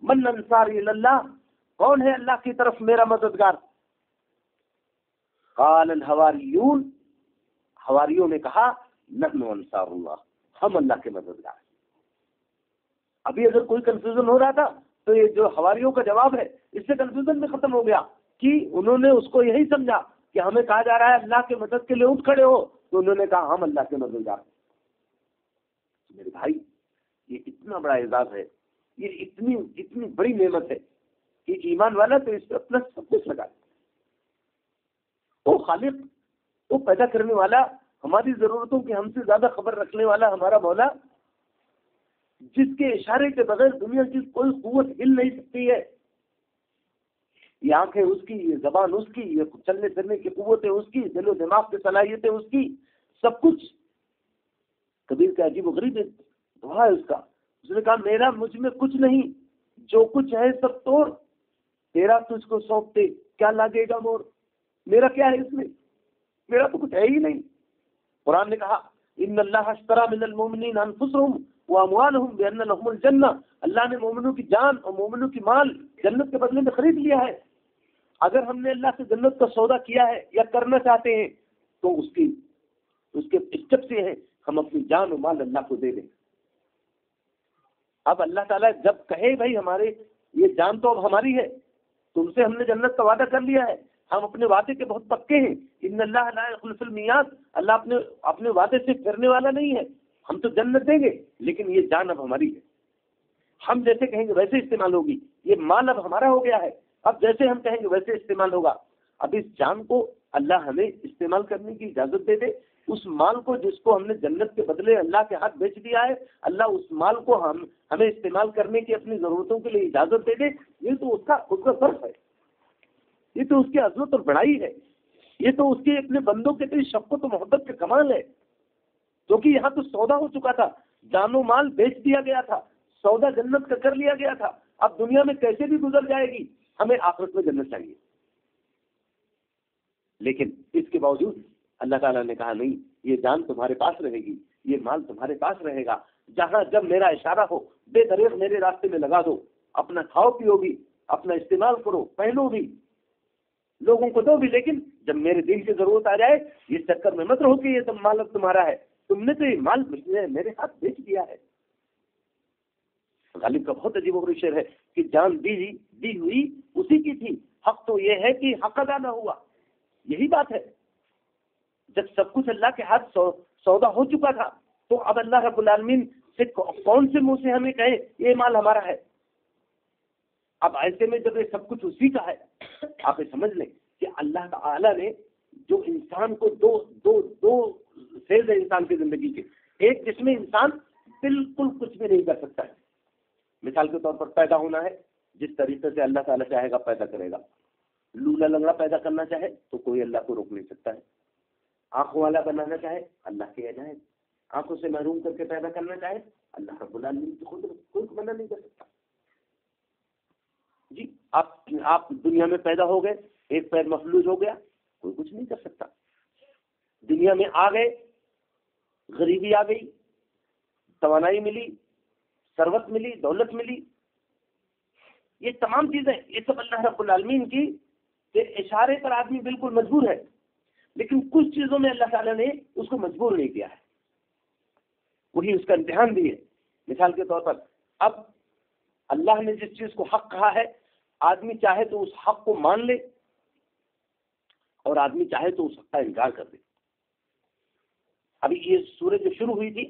Speaker 1: من انصاری اللہ، کون ہے اللہ کی طرف میرا مددگار؟ قال الحواریون، حواریوں نے کہا، نحن انصار اللہ، ہم اللہ کے مددگار. ابھی اگر کوئی کنفیوژن ہو رہا تھا تو یہ جو حواریوں کا جواب ہے اس سے کنفیوژن بھی ختم ہو گیا کہ انہوں نے اس کو یہی سمجھا کہ ہمیں کہا جا رہا ہے اللہ کے مدد کے لیے اٹھ کھڑے ہو، تو انہوں نے کہا ہم اللہ کے مددگار. میرے بھائی، یہ اتنا بڑا اعزاز ہے، یہ اتنی بڑی نعمت ہے کہ ایمان والا تو اس پہ اپنا سب کچھ لگا. وہ خالق، وہ پیدا کرنے والا، ہماری ضرورتوں کی ہم سے زیادہ خبر رکھنے والا ہمارا مولا، جس کے اشارے کے بغیر دنیا کی کوئی قوت ہل نہیں سکتی ہے. یہ آنکھیں اس کی، یہ زبان اس کی، یہ چلنے پھرنے کی قوتیں اس کی، دل و دماغ کی صلاحیتیں اس کی، سب کچھ. کبیر کا عجیب و غریب دعا ہے اس کا. اس نے کہا میرا مجھ میں کچھ نہیں، جو کچھ ہے سب توڑ، تیرا تجھ کو سونپتے کیا لگے گا مور. میرا کیا ہے اس میں؟ میرا تو کچھ ہے ہی نہیں. قرآن نے کہا ان اللہ اشترى من المؤمنین انفسهم واموالهم بان لهم الجنہ، اللہ نے مومنوں کی جان اور مومنوں کی مال جنت کے بدلے میں خرید لیا ہے. اگر ہم نے اللہ سے جنت کا سودا کیا ہے یا کرنا چاہتے ہیں تو اس کے اسٹیپ سے ہے ہم اپنی جان و مال اللہ کو دے دیں. اب اللہ تعالیٰ جب کہے بھائی ہمارے یہ جان تو اب ہماری ہے، تم سے ہم نے جنت کا وعدہ کر لیا ہے، ہم اپنے وعدے کے بہت پکے ہیں. ان اللہ لا یخلف المیعاد، اللہ اپنے وعدے سے پھرنے والا نہیں ہے. ہم تو جنت دیں گے لیکن یہ جان اب ہماری ہے. ہم جیسے کہیں گے ویسے استعمال ہوگی. یہ مال اب ہمارا ہو گیا ہے، اب جیسے ہم کہیں گے ویسے استعمال ہوگا. اب اس جان کو اللہ ہمیں استعمال کرنے کی اجازت دے دے. اس مال کو جس کو ہم نے جنت کے بدلے اللہ کے ہاتھ بیچ دیا ہے، اللہ اس مال کو ہمیں استعمال کرنے کی اپنی ضرورتوں کے لیے اجازت دے دے. یہ تو اس کا فرق ہے، یہ تو اس کی عظمت اور بڑائی ہے، یہ تو اس کے اپنے بندوں کے تئیں شفقت و محبت کا کمال ہے. کیونکہ یہاں تو سودا ہو چکا تھا، جان و مال بیچ دیا گیا تھا، سودا جنت کا کر لیا گیا تھا. اب دنیا میں کیسے بھی گزر جائے گی، ہمیں آخرت میں جنت چاہیے. لیکن اس کے باوجود اللہ تعالیٰ نے کہا نہیں، یہ جان تمہارے پاس رہے گی، یہ مال تمہارے پاس رہے گا. جہاں جب میرا اشارہ ہو بے دریغ میرے راستے میں لگا دو. اپنا کھاؤ پیو بھی، اپنا استعمال کرو، پہنو بھی، لوگوں کو دو بھی. لیکن جب میرے دل کی ضرورت آ جائے اس چکر میں مت رہو کہ یہ مال اب تمہارا ہے، تم نے تو یہ مال میرے ہاتھ بیچ دیا ہے. غالب کا بہت عجیب و غریب شعر ہے کہ جان دی ہوئی اسی کی تھی، حق تو یہ ہے کہ حق ادا نہ ہوا. یہی بات ہے. جب سب کچھ اللہ کے ہاتھ سودا ہو چکا تھا تو اب اللہ رب العالمین سے کون سے منہ سے ہمیں کہے یہ مال ہمارا ہے. اب ایسے میں جب یہ سب کچھ اسی کا ہے، آپ یہ سمجھ لیں کہ اللہ تعالیٰ نے جو انسان کو دو فیز ہے انسان کی زندگی کے. ایک جس میں انسان بالکل کچھ بھی نہیں کر سکتا ہے. مثال کے طور پر پیدا ہونا ہے، جس طریقے سے اللہ تعالیٰ چاہے گا پیدا کرے گا. لولا لنگڑا پیدا کرنا چاہے تو کوئی اللہ کو روک نہیں سکتا ہے. آنکھوں والا بنانا چاہے اللہ کے اجائب. آنکھوں سے محروم کر کے پیدا کرنا چاہے اللہ رب العالمین کی خود کوئی منع نہیں کر سکتا. جی آپ دنیا میں پیدا ہو گئے، ایک پیر مفلوج ہو گیا، کوئی کچھ نہیں کر سکتا. دنیا میں آ گئے، غریبی آ گئی، توانائی ملی، ثروت ملی، دولت ملی، یہ تمام چیزیں یہ سب اللہ رب العالمین کی اشارے پر آدمی بالکل مجبور ہے، لیکن کچھ چیزوں میں اللہ تعالیٰ نے اس کو مجبور نہیں کیا ہے، وہی اس کا امتحان بھی ہے۔ مثال کے طور پر اب اللہ نے جس چیز کو حق کہا ہے، آدمی چاہے تو اس حق کو مان لے اور آدمی چاہے تو اس حق کا انکار کر دے۔ ابھی یہ سورج جو شروع ہوئی تھی،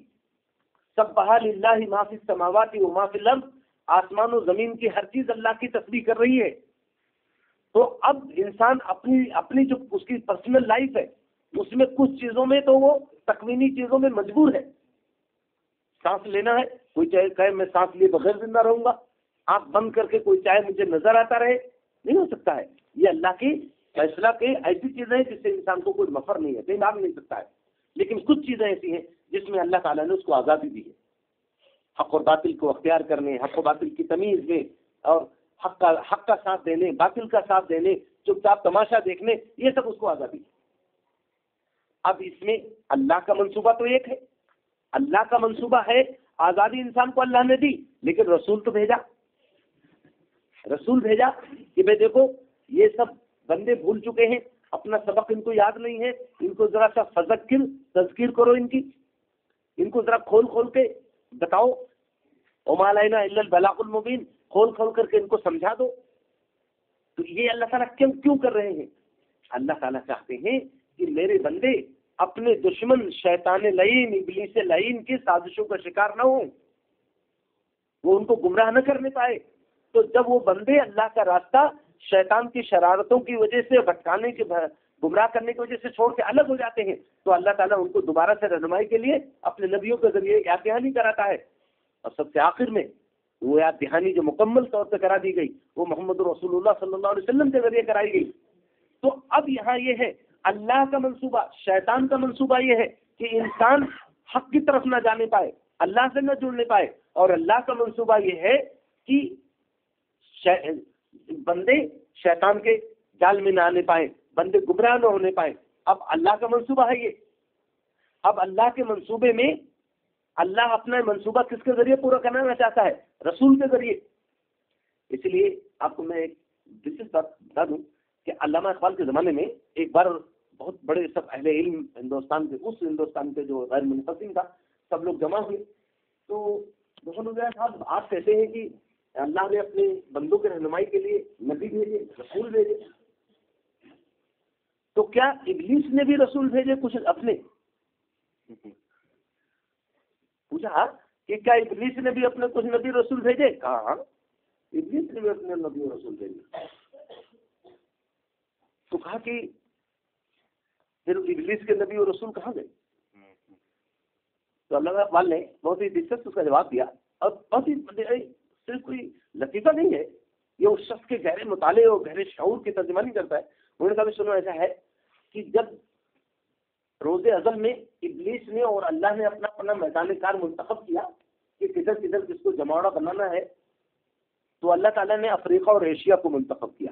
Speaker 1: سبح للہ ما فی السماوات و ما فی الارض، آسمان و زمین کی ہر چیز اللہ کی تسبیح کر رہی ہے۔ تو اب انسان اپنی جو اس کی پرسنل لائف ہے، اس میں کچھ چیزوں میں تو وہ تکوینی چیزوں میں مجبور ہے۔ سانس لینا ہے، کوئی چاہے کہے میں سانس لیے بغیر زندہ رہوں گا، آنکھ بند کر کے کوئی چاہے مجھے نظر آتا رہے، نہیں ہو سکتا ہے۔ یہ اللہ کی فیصلہ کے ایسی چیزیں ہیں جس سے انسان کو کوئی مفر نہیں ہے، کہیں بھاگ نہیں سکتا ہے۔ لیکن کچھ چیزیں ایسی ہیں جس میں اللہ تعالیٰ نے اس کو آزادی دی ہے، حق اور باطل کو اختیار کرنے، حق و باطل کی تمیز میں، اور حق کا ساتھ دینے، باطل کا ساتھ دینے، چپ چاپ تماشا دیکھنے، یہ سب اس کو آزادی ہے۔ اب اس میں اللہ کا منصوبہ تو ایک ہے، اللہ کا منصوبہ ہے آزادی انسان کو اللہ نے دی، لیکن رسول تو بھیجا، رسول بھیجا کہ بھائی دیکھو یہ سب بندے بھول چکے ہیں، اپنا سبق ان کو یاد نہیں ہے، ان کو ذرا سا فذکر تذکیر کرو، ان کو ذرا کھول کے بتاؤ، وما علینا الا البلاغ المبین، کھول کر کے ان کو سمجھا دو۔ تو یہ اللہ تعالیٰ کیوں کر رہے ہیں؟ اللہ تعالیٰ چاہتے ہیں کہ میرے بندے اپنے دشمن شیطان لعین، ابلیس لعین کی سازشوں کا شکار نہ ہوں، وہ ان کو گمراہ نہ کرنے پائے۔ تو جب وہ بندے اللہ کا راستہ شیطان کی شرارتوں کی وجہ سے، بھٹکانے کے، گمراہ کرنے کی وجہ سے چھوڑ کے الگ ہو جاتے ہیں، تو اللہ تعالیٰ ان کو دوبارہ سے رہنمائی کے لیے اپنے نبیوں کے ذریعے یاد دہانی کراتا ہے۔ اور سب سے آخر میں وہ یاد دہانی جو مکمل طور پہ کرا دی گئی، وہ محمد رسول اللہ صلی اللہ علیہ وسلم کے ذریعے کرائی گئی۔ تو اب یہاں یہ ہے اللہ کا منصوبہ، شیطان کا منصوبہ یہ ہے کہ انسان حق کی طرف نہ جانے پائے، اللہ سے نہ جڑنے پائے، اور اللہ کا منصوبہ یہ ہے کہ بندے شیطان کے جال میں نہ آنے پائیں، بندے گمراہ نہ ہونے پائیں۔ اب اللہ کا منصوبہ ہے یہ۔ اب اللہ کے منصوبے میں اللہ اپنا منصوبہ کس کے ذریعے پورا کرنا چاہتا ہے؟ رسول کے ذریعے۔ اس لیے آپ کو میں ایک دلچسپ بات بتا دوں کہ علامہ اقبال کے زمانے میں ایک بار بہت بڑے سب اہل علم ہندوستان کے جو غیر منقسم تھا، سب لوگ جمع ہوئے، تو صاحب آپ کہتے ہیں کہ اللہ نے اپنے بندوں کے رہنمائی کے لیے نبی بھیجے، رسول بھیجے، تو کیا ابلیس نے بھی رسول بھیجے کچھ اپنے؟ پوچھا کہ کیا ابلیس نے بھی اپنے کچھ نبی رسول بھیجے؟ کہا ابلیس نے بھی اپنے نبی رسول بھیجے۔ تو کہا کہ پھر ابلیس کے نبی اور رسول کہاں گئے؟ تو اللہ اقبال نے بہت ہی دلچسپ اس کا جواب دیا، اور بہت ہی صرف کوئی لطیفہ نہیں ہے، یہ اس شخص کے گہرے مطالعے اور گہرے شعور کی ترجمانی کرتا ہے۔ انہوں نے کہا سنو، ایسا ہے کہ جب روز ازل میں ابلیس نے اور اللہ نے اپنا میدان کار منتخب کیا کہ کدھر کدھر کس کو جماوڑا بنانا ہے، تو اللہ تعالیٰ نے افریقہ اور ایشیا کو منتخب کیا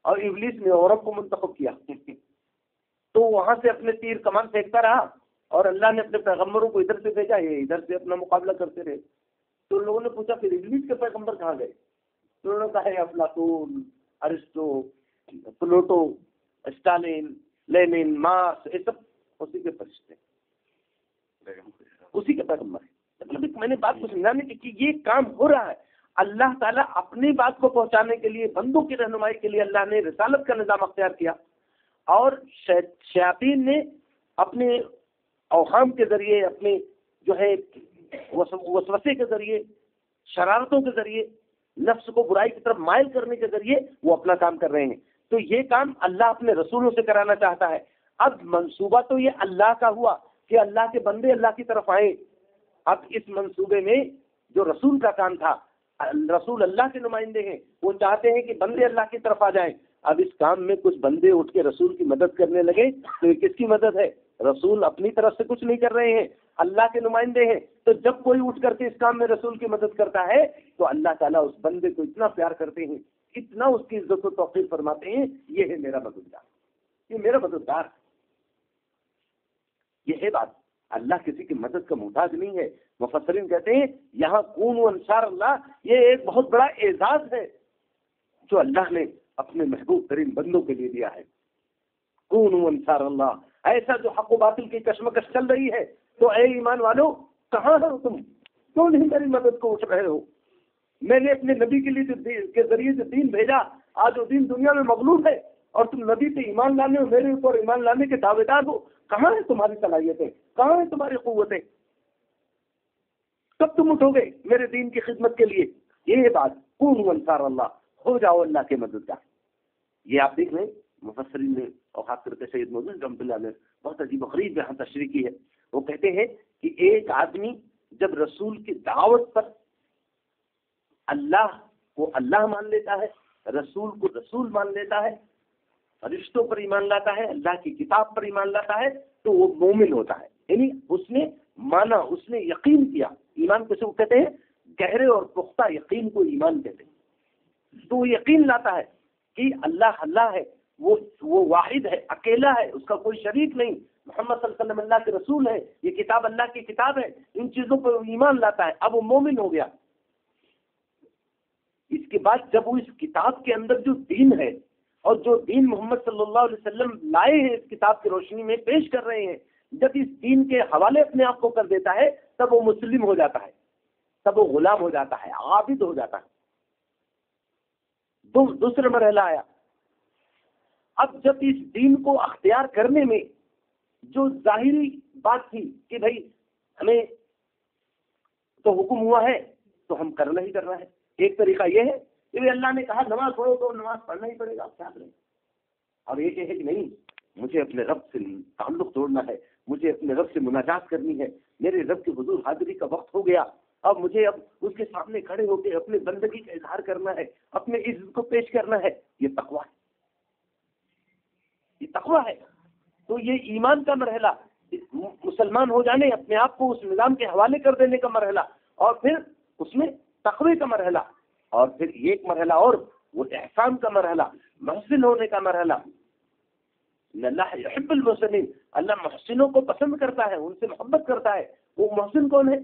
Speaker 1: اور ابلیس نے یورپ کو منتخب کیا۔ تو وہاں سے اپنے تیر کمان پھینکتا رہا، اور اللہ نے اپنے پیغمبروں کو ادھر سے بھیجا، یہ ادھر سے اپنا مقابلہ کرتے رہے۔ تو لوگوں نے پوچھا پھر ابلیس کے پیغمبر کہاں گئے؟ تو انہوں نے کہا افلاطون، ارسطو، پلوٹو، اسٹالین، لینن، مارکس، یہ سب اسی کے فرشتے، اسی کے پیغمبر ہیں۔ مطلب میں نے بات کو سمجھانے کی کہ یہ کام ہو رہا ہے، اللہ تعالیٰ اپنی بات کو پہنچانے کے لیے، بندوں کی رہنمائی کے لیے اللہ نے رسالت کا نظام اختیار کیا، اور شیاطین نے اپنے اوہام کے ذریعے، اپنے جو ہے وسوسے کے ذریعے، شرارتوں کے ذریعے، نفس کو برائی کی طرف مائل کرنے کے ذریعے وہ اپنا کام کر رہے ہیں۔ تو یہ کام اللہ اپنے رسولوں سے کرانا چاہتا ہے۔ اب منصوبہ تو یہ اللہ کا ہوا کہ اللہ کے بندے اللہ کی طرف آئیں۔ اب اس منصوبے میں جو رسول کا کام تھا، رسول اللہ کے نمائندے ہیں، وہ چاہتے ہیں کہ بندے اللہ کی طرف آ جائیں۔ اب اس کام میں کچھ بندے اٹھ کے رسول کی مدد کرنے لگے تو یہ کس کی مدد ہے؟ رسول اپنی طرف سے کچھ نہیں کر رہے ہیں، اللہ کے نمائندے ہیں۔ تو جب کوئی اٹھ کر کے اس کام میں رسول کی مدد کرتا ہے تو اللہ تعالیٰ اس بندے کو اتنا پیار کرتے ہیں، اتنا اس کی عزت و توقیر فرماتے ہیں، یہ ہے میرا مددگار، یہ میرا مددگار۔ یہ ہے بات. اللہ کسی کی مدد کا محتاج نہیں ہے. مفسرین کہتے ہیں یہاں کونوا انصار اللہ، یہ ایک بہت بڑا اعزاز ہے جو اللہ نے اپنے محبوب ترین بندوں کے لیے دیا ہے. کونوا انصار اللہ، ایسا جو حق و باطل کی کشمکش چل رہی ہے تو اے ایمان والو کہاں ہو تم؟ کیوں نہیں میری مدد کو اٹھ رہے ہو؟ میں نے اپنے نبی کے لیے کے ذریعے سے دین بھیجا، آج وہ دین دنیا میں مغلوب ہے اور تم نبی پہ ایمان لانے اور میرے اوپر ایمان لانے کے دعوے دار ہو. کہاں ہیں تمہاری صلاحیتیں؟ کہاں ہیں تمہاری قوتیں؟ کب تم اٹھو گے میرے دین کی خدمت کے لیے؟ یہ بات کونوا انصار اللہ، ہو جاؤ اللہ کے مددگار. یہ آپ دیکھ لیں مفسرین نے اور خاص کر کے سید موجود رحمۃ اللہ نے بہت عجیب و غریب یہاں تشریح کی ہے. وہ کہتے ہیں کہ ایک آدمی جب رسول کی دعوت پر اللہ کو اللہ مان لیتا ہے، رسول کو رسول مان لیتا ہے، فرشتوں پر ایمان لاتا ہے، اللہ کی کتاب پر ایمان لاتا ہے، تو وہ مومن ہوتا ہے. یعنی اس نے مانا، اس نے یقین کیا. ایمان کسے کو کہتے ہیں؟ گہرے اور پختہ یقین کو ایمان کہتے ہیں. تو وہ یقین لاتا ہے کہ اللہ اللہ ہے، وہ واحد ہے، اکیلا ہے، اس کا کوئی شریک نہیں، محمد صلی اللہ علیہ وسلم اللہ کے رسول ہے، یہ کتاب اللہ کی کتاب ہے. ان چیزوں پر ایمان لاتا ہے، اب وہ مومن ہو گیا. اس کے بعد جب وہ اس کتاب کے اندر جو دین ہے اور جو دین محمد صلی اللہ علیہ وسلم لائے ہیں اس کتاب کی روشنی میں پیش کر رہے ہیں، جب اس دین کے حوالے اپنے آپ کو کر دیتا ہے تب وہ مسلم ہو جاتا ہے، تب وہ غلام ہو جاتا ہے، عابد ہو جاتا ہے. دوسرا مرحلہ آیا. اب جب اس دین کو اختیار کرنے میں جو ظاہری بات تھی کہ بھائی ہمیں تو حکم ہوا ہے تو ہم کرنا ہی کرنا ہے. ایک طریقہ یہ ہے کہ اللہ نے کہا نماز پڑھو تو نماز پڑھنا ہی پڑے گا، آپ کیا کریں. اور ایک یہ ہے کہ نہیں، مجھے اپنے رب سے تعلق توڑنا ہے، مجھے اپنے رب سے مناجات کرنی ہے، میرے رب کے حضور حاضری کا وقت ہو گیا، اب مجھے اس کے سامنے کھڑے ہو کے اپنے بندگی کا اظہار کرنا ہے، اپنے عزت کو پیش کرنا ہے. یہ تقویٰ ہے، یہ تقویٰ ہے. تو یہ ایمان کا مرحلہ، مسلمان ہو جانے، اپنے آپ کو اس نظام کے حوالے کر دینے کا مرحلہ، اور پھر اس میں تقوی کا مرحلہ، اور پھر ایک مرحلہ اور وہ احسان کا مرحلہ، محسن ہونے کا مرحلہ. اللہ یحب المحسنین، اللہ محسنوں کو پسند کرتا ہے، ان سے محبت کرتا ہے. وہ محسن کون ہے؟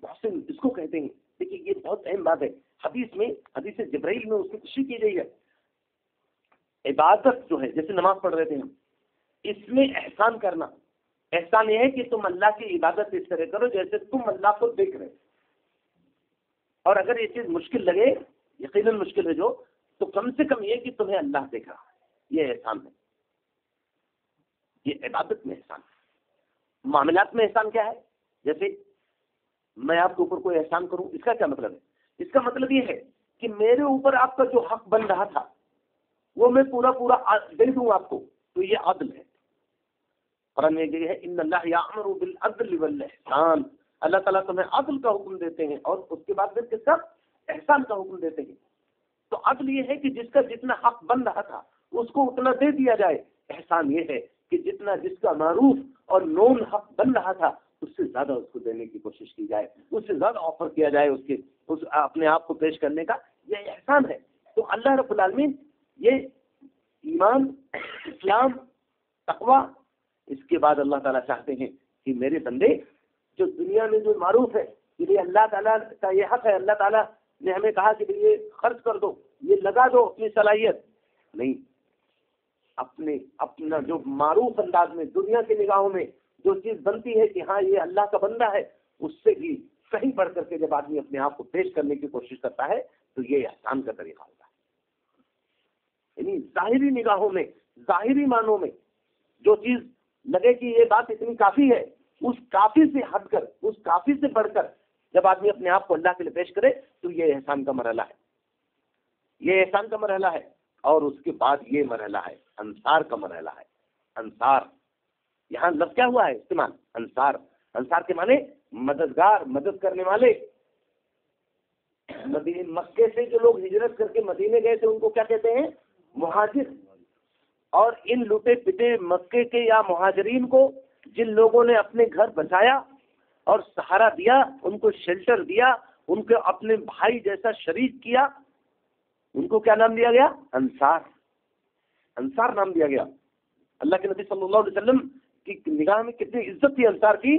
Speaker 1: محسن اس کو کہتے ہیں. دیکھیے یہ بہت اہم بات ہے. حدیث جبرائیل میں اس کی تشریح کی گئی ہے. عبادت جو ہے، جیسے نماز پڑھ رہے تھے ہم، اس میں احسان کرنا. احسان یہ ہے کہ تم اللہ کی عبادت اس طرح کرو جیسے تم اللہ کو دیکھ رہے. اور اگر یہ چیز مشکل لگے، یقیناً مشکل ہے جو، تو کم سے کم یہ کہ تمہیں اللہ دیکھ رہا ہے. یہ احسان ہے، یہ عبادت میں احسان ہے. معاملات میں احسان کیا ہے؟ جیسے میں آپ کے اوپر کوئی احسان کروں، اس کا کیا مطلب ہے؟ اس کا مطلب یہ ہے کہ میرے اوپر آپ کا جو حق بن رہا تھا وہ میں پورا دے دوں آپ کو، تو یہ عدل ہے. قرآن میں یہ ہے ان اللہ یامر بالعدل والاحسان، اللہ تعالیٰ تمہیں عدل کا حکم دیتے ہیں اور اس کے بعد پھر کس کا؟ احسان کا حکم دیتے ہیں. تو عدل یہ ہے کہ جس کا جتنا حق بن رہا تھا اس کو اتنا دے دیا جائے. احسان یہ ہے کہ جس کا معروف اور نون حق بن رہا تھا اس سے زیادہ اس کو دینے کی کوشش کی جائے، اس سے زیادہ آفر کیا جائے اپنے آپ کو پیش کرنے کا. یہ احسان ہے. تو اللہ رب العالمین یہ ایمان، اسلام، تقوی، اس کے بعد اللہ تعالیٰ چاہتے ہیں کہ میرے بندے جو دنیا میں جو معروف ہے کہ یہ اللہ تعالیٰ کا یہ حق ہے، اللہ تعالیٰ نے ہمیں کہا کہ یہ خرچ کر دو، یہ لگا دو اپنی صلاحیت نہیں، اپنا جو معروف انداز میں دنیا کی نگاہوں میں جو چیز بنتی ہے کہ ہاں یہ اللہ کا بندہ ہے، اس سے بھی کہیں بڑھ کر کے جب آدمی اپنے آپ کو پیش کرنے کی کوشش کرتا ہے تو یہ احسان کا طریقہ ہوتا ہے. یعنی ظاہری نگاہوں میں، ظاہری معنوں میں جو چیز لگے کہ یہ بات اتنی کافی ہے، اس کافی سے ہٹ کر، اس کافی سے بڑھ کر جب آدمی اپنے آپ کو اللہ کے لیے پیش کرے تو یہ احسان کا مرحلہ ہے. یہ احسان کا مرحلہ ہے. اور اس کے بعد یہ مرحلہ ہے انصار کا مرحلہ ہے. انصار، یہاں لفظ کیا ہوا ہے استعمال؟ انصار. انصار کے معنی مددگار، مدد کرنے والے. مکے سے جو لوگ ہجرت کر کے مدینے گئے تھے ان کو کیا کہتے ہیں؟ مہاجر. اور ان لوٹے پٹے مکے کے یا مہاجرین کو جن لوگوں نے اپنے گھر بچایا اور سہارا دیا، ان کو شیلٹر دیا، ان کو اپنے بھائی جیسا شریک کیا، ان کو کیا نام دیا گیا؟ انصار. انصار نام دیا گیا. اللہ کے نبی صلی اللہ علیہ وسلم کی نگاہ میں کتنی عزت تھی انصار کی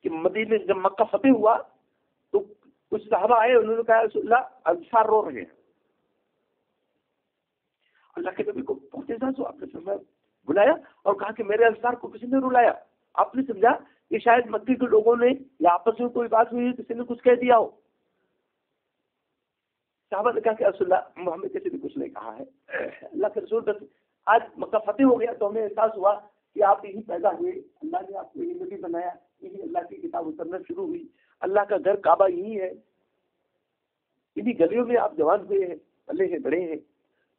Speaker 1: کہ مدینے جب مکہ فتح ہوا تو کچھ صحابہ آئے، انہوں نے کہا رسول اللہ انصار رو رہے ہیں. اللہ کے نبی کو بہت احساس ہوا، آپ نے فرمایا بلایا اور کہا کہ میرے انصار کو کسی نے رلایا. آپ نے سمجھا کہ شاید مکے کے لوگوں نے یا آپس میں کوئی بات ہوئی، کسی نے کچھ کہہ دیا ہو. صحابہ نے کہا کہ رسول اللہ محمد کسی نے کچھ نہیں کہا ہے. اللہ کے رسول بس آج مکہ فتح ہو گیا تو ہمیں احساس ہوا کہ آپ یہی پیدا ہوئے، اللہ نے آپ کو یہی نبی بنایا، یہی اللہ کی کتاب اترنا شروع ہوئی، اللہ کا گھر کعبہ یہی ہے، انہی گلیوں میں آپ جوان ہوئے ہیں، پلے ہیں، بڑے ہیں،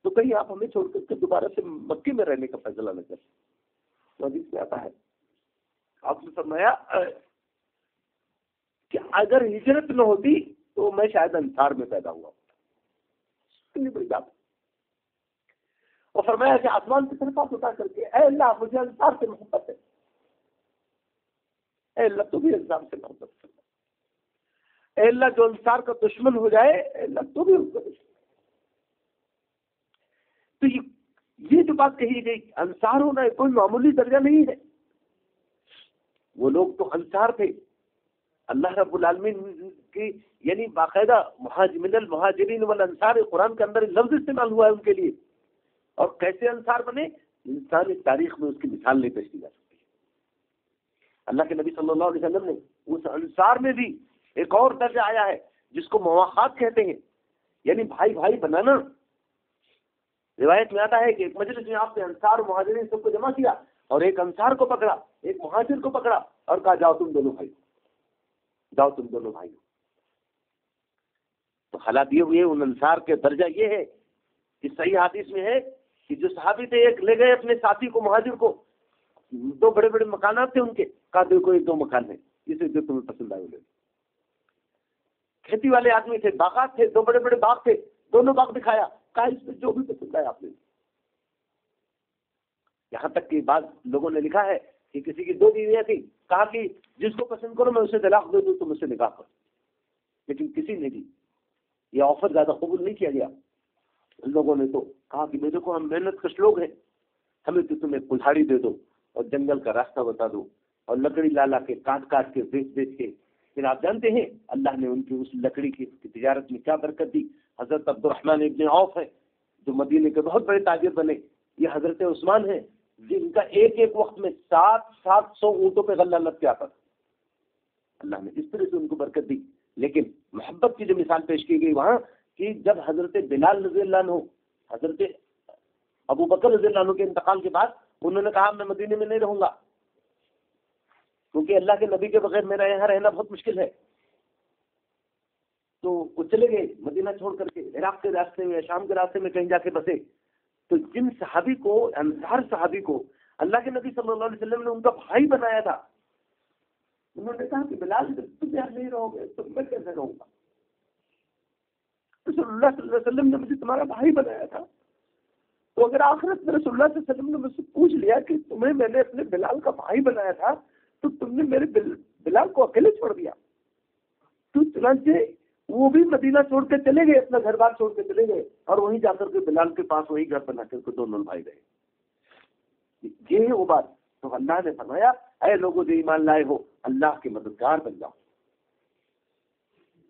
Speaker 1: تو کہیں آپ ہمیں چھوڑ کر کے دوبارہ سے مکے میں رہنے کا فیصلہ نہ کریں. تو حدیث میں آتا ہے آپ نے فرمایا کہ اگر ہجرت نہ ہوتی تو میں شاید انصار میں پیدا ہوا. کتنی بڑی بات. اور فرمایا کہ آسمان کی طرف ہاتھ اٹھا کر کے اے اللہ مجھے انصار سے محبت ہے، اے اللہ تو بھی انصار سے محبت ہے، اے اللہ جو انصار کا دشمن ہو جائے اے اللہ تو بھی اس کا دشمن. تو یہ جو بات کہی گئی انصار ہونا کوئی معمولی درجہ نہیں ہے. وہ لوگ تو انصار تھے، اللہ رب العالمین کی یعنی باقاعدہ من المہاجرین والانصار قرآن کے اندر لفظ استعمال ہوا ہے ان کے لیے. اور کیسے انصار بنے، انسانی تاریخ میں اس کی مثال نہیں پیش کی جا سکتی. اللہ کے نبی صلی اللہ علیہ وسلم نے اس انصار میں بھی ایک اور درجہ آیا ہے جس کو مواخات کہتے ہیں، یعنی بھائی بھائی بنانا. روایت میں آتا ہے کہ ایک مجلس میں آپ نے انصار و مہاجرین سب کو جمع کیا اور ایک انصار کو پکڑا، ایک مہاجر کو پکڑا اور کہا جاؤ تم دونوں بھائی، جاؤ تم دونوں بھائی. تو حالات یہ ہوئے ان انصار کے درجہ یہ ہے کہ صحیح حدیث میں ہے کہ جو صحابی تھے ایک لے گئے اپنے ساتھی کو مہاجر کو، دو بڑے بڑے مکانات تھے ان کے، کہا دیکھو یہ دو مکان ہیں، اسے جو تمہیں پسند آئے لے. کھیتی والے آدمی تھے، باغات تھے، دو بڑے بڑے باغ تھے، دونوں باغ دکھایا، کہا اس میں جو بھی پسند آئے آپ نے. یہاں تک کہ بعض لوگوں نے لکھا ہے کہ کسی کی 2 بیویاں تھیں، کہا کہ جس کو پسند کرو میں اسے طلاق دے دوں تم اسے نکاح کرو، لیکن کسی نے بھی یہ آفر زیادہ قبول نہیں کیا گیا. لوگوں نے تو کہا کہ میرے کو ہم محنت کش لوگ ہیں، ہمیں تو تمہیں کلہاڑی دے دو اور جنگل کا راستہ بتا دو اور لکڑی لا لا کے کاٹ کاٹ کے بیچ بیچ کے. پھر آپ جانتے ہیں اللہ نے ان کی اس لکڑی کی تجارت میں کیا برکت دی. حضرت عبد الرحمن ابن عوف ہے جو مدینے کے بہت بڑے تاجر بنے، یہ حضرت عثمان ہیں جن کا ایک ایک وقت میں 700 اونٹوں پہ غلہ لگ کے آتا تھا. اللہ نے اس طرح سے ان کو برکت دی. لیکن محبت کی جو مثال پیش کی گئی وہاں کہ جب حضرت بلال رضی اللہ عنہ حضرت ابو بکر رضی اللہ عنہ کے انتقال کے بعد انہوں نے کہا میں مدینے میں نہیں رہوں گا کیونکہ اللہ کے نبی کے بغیر میرا یہاں رہنا بہت مشکل ہے. تو وہ چلے گئے مدینہ چھوڑ کر کے، عراق کے راستے میں، شام کے راستے میں کہیں جا کے بسے. تو جن صحابی کو، انصار صحابی کو اللہ کے نبی صلی اللہ علیہ وسلم نے ان کا بھائی بنایا تھا، انہوں نے کہا کہ بلال تم یہاں نہیں رہو گے تو میں کیسے رہوں گا؟ رسول اللہ صلی اللہ علیہ وسلم نے مجھے تمہارا بھائی بنایا تھا، تو اگر آخرت میں رسول اللہ صلی اللہ علیہ وسلم نے مجھ سے پوچھ لیا کہ تمہیں میں نے اپنے بلال کا بھائی بنایا تھا تو تم نے میرے بلال کو اکیلے چھوڑ دیا. تو چنانچہ وہ بھی مدینہ چھوڑ کے چلے گئے، اپنا گھر بار چھوڑ کے چلے گئے اور وہیں جا کر کے بلال کے پاس وہی گھر بنا کر کے دونوں بھائی رہے. یہ ہے وہ بات. تو اللہ نے فرمایا اے لوگوں جو ایمان لائے ہو اللہ کے مددگار بن جاؤ.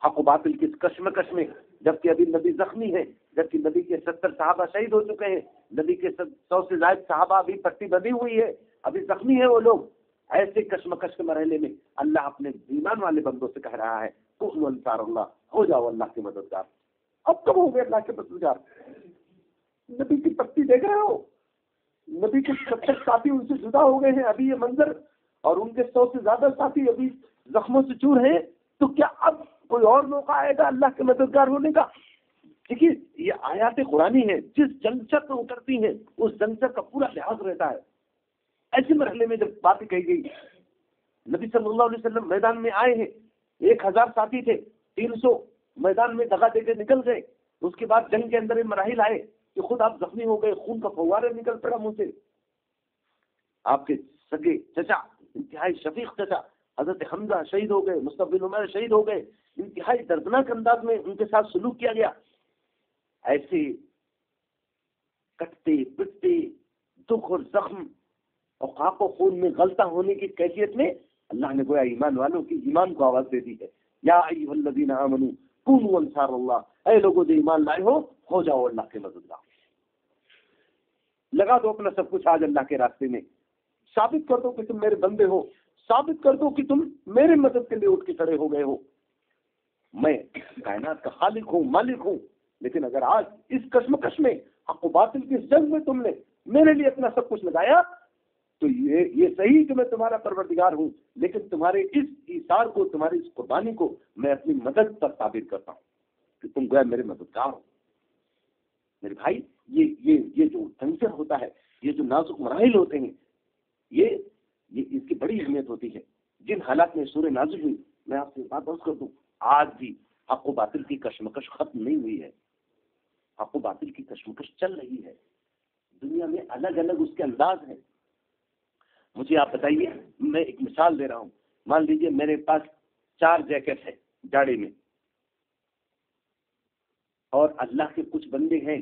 Speaker 1: حق و باطل کی کشمکش میں جبکہ ابھی نبی زخمی ہے، جبکہ نبی کے 70 صحابہ شہید ہو چکے ہیں، نبی کے 100 سے زائد صحابہ ابھی پٹی بندھی ہوئی ہے، ابھی زخمی ہے وہ لوگ. ایسے کشمکش کے مرحلے میں اللہ اپنے ایمان والے بندوں سے کہہ رہا ہے کونوا انصار اللہ، ہو جاؤ اللہ کے مددگار. اب کب ہو گئے اللہ کے مددگار؟ نبی کی پٹی دیکھ رہے ہو، نبی کے 70 ساتھی ان سے جدا ہو گئے ہیں ابھی یہ منظر، اور ان کے 100 سے زیادہ ساتھی ابھی زخموں سے چور ہیں. تو کیا اب کوئی اور موقع آئے گا اللہ کے مددگار ہونے کا؟ دیکھیے یہ آیات قرآنی ہے، جس جنچر میں اترتی ہیں اس جنچر کا پورا لحاظ رہتا ہے. ایسے مرحلے میں جب بات کہی گئی، نبی صلی اللہ علیہ وسلم میدان میں آئے ہیں، 1000 ساتھی تھے، 300 میدان میں دگا دے کے نکل گئے. اس کے بعد جنگ کے اندر یہ مراحل آئے کہ خود آپ زخمی ہو گئے، خون کا فوارے نکل پڑا منہ سے. آپ کے سگے چچا، انتہائی شفیق چچا حضرت حمزہ شہید ہو گئے، مصعب بن عمیر شہید ہو گئے. انتہائی دردناک انداز میں ان کے ساتھ سلوک کیا گیا. ایسے کٹتے پٹتے دکھ اور زخم اور خاک و خون میں غلطہ ہونے کی کیفیت میں اللہ نے گویا ایمان والوں کی ایمان کو آواز دے دی ہے، یا ایھا الذین آمنوا کونوا انصار اللہ، اے لوگوں جو ایمان لائے ہو جاؤ اللہ کے مددگار، لگا دو اپنا سب کچھ آج اللہ کے راستے میں، ثابت کر دو کہ تم میرے بندے ہو، ثابت کر دو کہ تم میرے مدد کے لیے اٹھ کے کھڑے ہو گئے ہو۔ میں کائنات کا خالق ہوں، مالک ہوں، لیکن اگر آج اس کشمکش میں، حق و باطل کی جنگ میں تم نے میرے لیے اپنا سب کچھ لگایا تو یہ صحیح کہ میں تمہارا پروردگار ہوں، لیکن تمہارے اس ایثار کو، تمہاری اس قربانی کو میں اپنی مدد پر ثابت کرتا ہوں کہ تم گویا میرے مددگار ہو۔ میرے بھائی، یہ جو ٹینشن ہوتا ہے، یہ جو نازک مراحل ہوتے ہیں، یہ اس کی بڑی اہمیت ہوتی ہے۔ جن حالات میں سورہ نازل ہوئی، میں آپ سے بات عرض کر دوں، آج بھی حق و باطل کی کشمکش ختم نہیں ہوئی ہے، حق و باطل کی کشمکش چل رہی ہے، دنیا میں الگ الگ اس کے انداز ہیں۔ مجھے آپ بتائیے، میں ایک مثال دے رہا ہوں، مان لیجئے میرے پاس 4 جیکٹ ہے جاڑے میں، اور اللہ کے کچھ بندے ہیں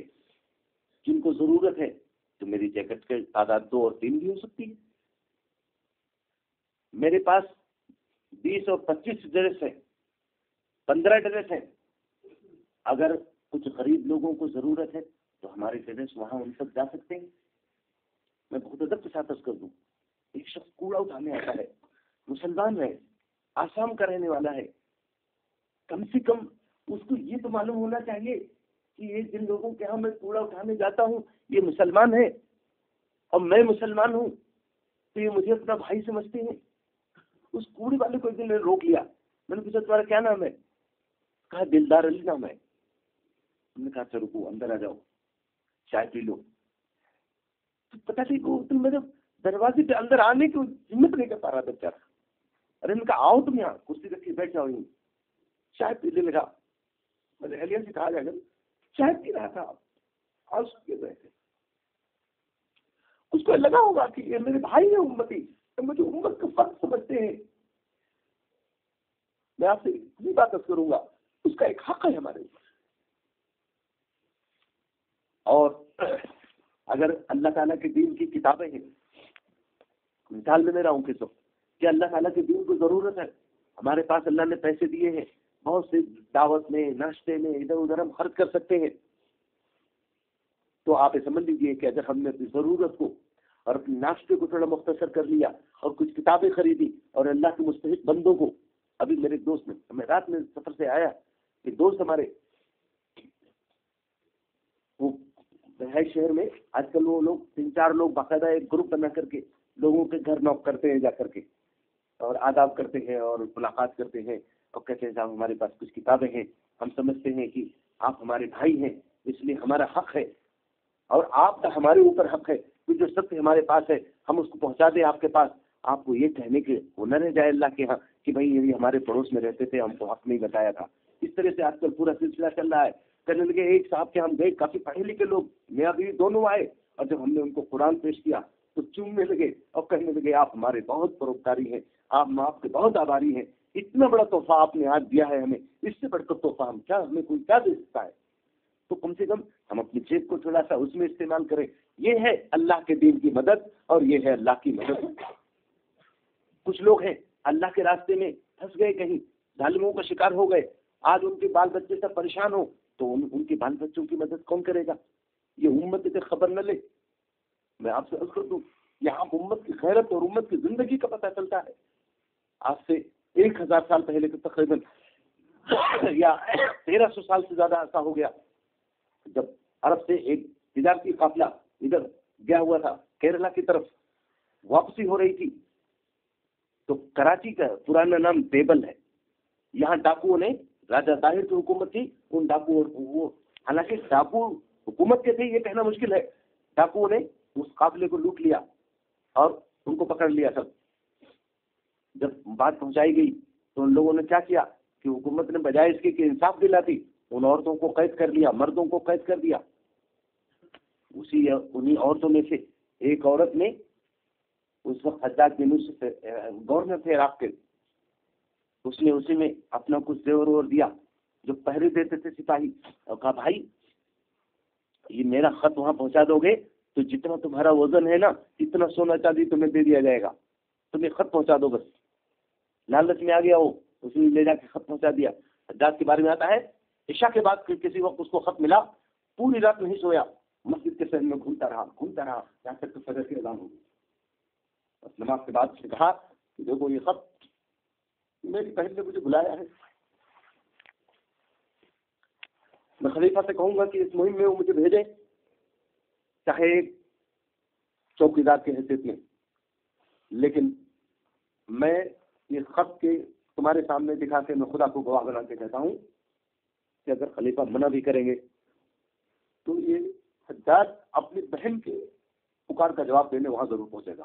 Speaker 1: جن کو ضرورت ہے، تو میری جیکٹ کی تعداد 2 اور 3 بھی ہو سکتی ہے۔ میرے پاس 20 اور 25 ڈریس ہیں، 15 ڈریس ہیں، اگر کچھ غریب لوگوں کو ضرورت ہے تو ہمارے ڈریس وہاں ان تک جا سکتے ہیں۔ میں بہت ادب کے ساتھ عرض کر دوں، ایک شخص کوڑا اٹھانے آتا ہے، مسلمان ہے، آسام کا رہنے والا ہے، کم سے کم اس کو یہ تو معلوم ہونا چاہیے کہ یہ جن لوگوں کے ہاں میں کوڑا اٹھانے جاتا ہوں یہ مسلمان ہے اور میں مسلمان ہوں، تو یہ مجھے اپنا بھائی سمجھتے ہیں۔ اس کوڑے والے کو ایک دن میں نے روک لیا، میں نے پوچھا تمہارا کیا نام ہے؟ کہا دلدار علی نام ہے۔ ہم نے کہا اچھا رکو، اندر آ جاؤ، چائے پی لو۔ تو پتہ نہیں کو تم میرے دروازے پہ اندر آنے کی ہمت نہیں کر پا رہا تھا بیچارہ۔ ارے ان کا آؤ تم یہاں، کرسی رکھ کے بیٹھ جاؤ، یوں چائے پینے لگا۔ میں نے اہلیہ سے کہا جائے گا، چائے پی رہا تھا اور اس کو لگا ہوگا کہ یہ میرے بھائی ہیں امتی، مجھے امت کا فرق سمجھتے ہیں۔ میں آپ سے اتنی بات کروں گا، اس کا ایک حق ہے ہمارے اوپر۔ اور اگر اللہ تعالیٰ کے دین کی کتابیں ہیں، مثال میں رہا ہوں کس وقت کہ اللہ تعالیٰ کے دین کو ضرورت ہے، ہمارے پاس اللہ نے پیسے دیے ہیں، بہت سے دعوت میں، ناشتے میں، ادھر ادھر ہم خرچ کر سکتے ہیں، تو آپ یہ سمجھ لیجیے کہ اگر ہم نے اپنی ضرورت کو اور اپنے ناشتے کو تھوڑا مختصر کر لیا اور کچھ کتابیں خریدی اور اللہ کے مستحق بندوں کو، ابھی میرے ایک دوست نے، میں رات میں سفر سے آیا کہ دوست ہمارے وہ ہے شہر میں، آج کل وہ لوگ 3-4 لوگ باقاعدہ ایک گروپ بنا کر کے لوگوں کے گھر نوک کرتے ہیں جا کر کے، اور آداب کرتے ہیں اور ملاقات کرتے ہیں اور کہتے ہیں صاحب ہمارے پاس کچھ کتابیں ہیں، ہم سمجھتے ہیں کہ آپ ہمارے بھائی ہیں، اس لیے ہمارا حق ہے اور آپ کا ہمارے اوپر حق ہے کہ جو ستیہ ہمارے پاس ہے ہم اس کو پہنچا دیں آپ کے پاس۔ آپ کو یہ کہنے کے ہنر ہے جائے اللہ کے ہاں کہ بھائی یہ ہمارے پڑوس میں رہتے تھے، ہم کو حق نہیں بتایا تھا۔ اس طرح سے آج کل پورا سلسلہ چل رہا ہے۔ کہنے لگے ایک صاحب کے ہم گئے، کافی پڑھے لکھے لوگ، میاں بیوی دونوں آئے، اور جب ہم نے ان کو قرآن پیش کیا تو چومنے لگے اور کہنے لگے آپ ہمارے بہت پروپکاری ہیں، آپ کے بہت آباری ہیں، اتنا بڑا تحفہ آپ نے آج دیا ہے ہمیں، اس سے بڑھ کر تحفہ ہمیں کوئی کیا دے سکتا ہے؟ تو کم سے کم ہم اپنی جیب کو تھوڑا سا اس میں استعمال کریں۔ یہ ہے اللہ کے دین کی مدد اور یہ ہے اللہ کی مدد۔ کچھ لوگ ہیں اللہ کے راستے میں پھنس گئے، کہیں ظالموں کا شکار ہو گئے، آج ان کے بال بچے سب پریشان ہو تو ان کے بال بچوں کی مدد کون کرے گا؟ یہ امت سے خبر نہ لے۔ میں آپ سے عرض کر دوں، یہاں امت کی غیرت اور امت کی زندگی کا پتہ چلتا ہے۔ آج سے 1000 سال پہلے تقریباً یا 1300 سال سے زیادہ عرصہ ہو گیا، جب عرب سے ایک تجارتی قافلہ ادھر گیا ہوا تھا کیرلا کی طرف، واپسی ہو رہی تھی، تو کراچی کا پرانا نام بیبل ہے، یہاں ڈاکوؤں نے، راجہ طاہر کی حکومت تھی، ان ڈاکوؤں، وہ حالانکہ ڈاکو حکومت کے تھے یہ کہنا مشکل ہے، ڈاکوؤں نے اس قافلے کو لوٹ لیا اور ان کو پکڑ لیا سب۔ جب بات پہنچائی گئی تو ان لوگوں نے کیا کیا کہ حکومت نے بجائے اس کے کہ انصاف دلاتی، ان عورتوں کو قید کر لیا، مردوں کو قید کر دیا۔ انہی عورتوں میں سے ایک عورت نے، اس وقت حجاج بن یوسف گورنر تھے عراق کے، اس نے اسی میں اپنا کچھ زیور اور دیا جو پہرے دیتے تھے سپاہی، اور کہا بھائی یہ میرا خط وہاں پہنچا دو گے تو جتنا تمہارا وزن ہے نا اتنا سونا چاندی تمہیں دے دیا جائے گا، تمہیں خط پہنچا دو بس. لالچ میں آ گیا وہ، اس نے لے جا کے خط پہنچا دیا. حجاج کے بارے میں آتا ہے عشاء کے بعد کسی وقت اس کو خط ملا، پوری رات نہیں سویا، مسجد کے شہر میں گھومتا رہا یہاں تک تو فجر کی اذان ہوگی. بس نماز کے بعد اس نے کہا کہ دیکھو یہ خط میری بہن نے مجھے بلایا ہے، میں خلیفہ سے کہوں گا کہ اس مہم میں وہ مجھے بھیجے، چاہے ایک چوکیدار کی حیثیت میں، لیکن میں یہ خط کے تمہارے سامنے دکھا کے میں خدا کو گواہ بنا کے کہتا ہوں کہ اگر خلیفہ منع بھی کریں گے تو یہ حجاج اپنی بہن کے پکار کا جواب دینے وہاں ضرور پہنچے گا.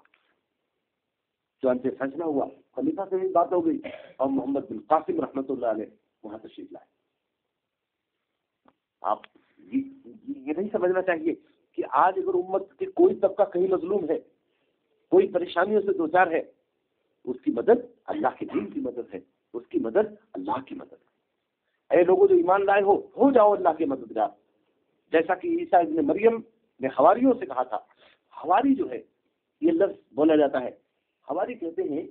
Speaker 1: چنانچہ فیصلہ ہوا، خلیفہ سے بھی بات ہو گئی اور محمد بن قاسم رحمۃ اللہ علیہ وہاں تشریف لائے. آپ یہ نہیں سمجھنا چاہیے کہ آج اگر امت کے کوئی طبقہ کہیں مظلوم ہے، کوئی پریشانیوں سے دوچار ہے، اس کی مدد اللہ کے دین کی مدد ہے، اس کی مدد اللہ کی مدد ہے. اے لوگوں جو ایمان لائے ہو جاؤ اللہ کے مددگار. جیسا کہ عیسیٰ ابن مریم نے حواریوں سے کہا تھا. حواری جو ہے یہ لفظ بولا جاتا ہے، حواری کہتے ہیں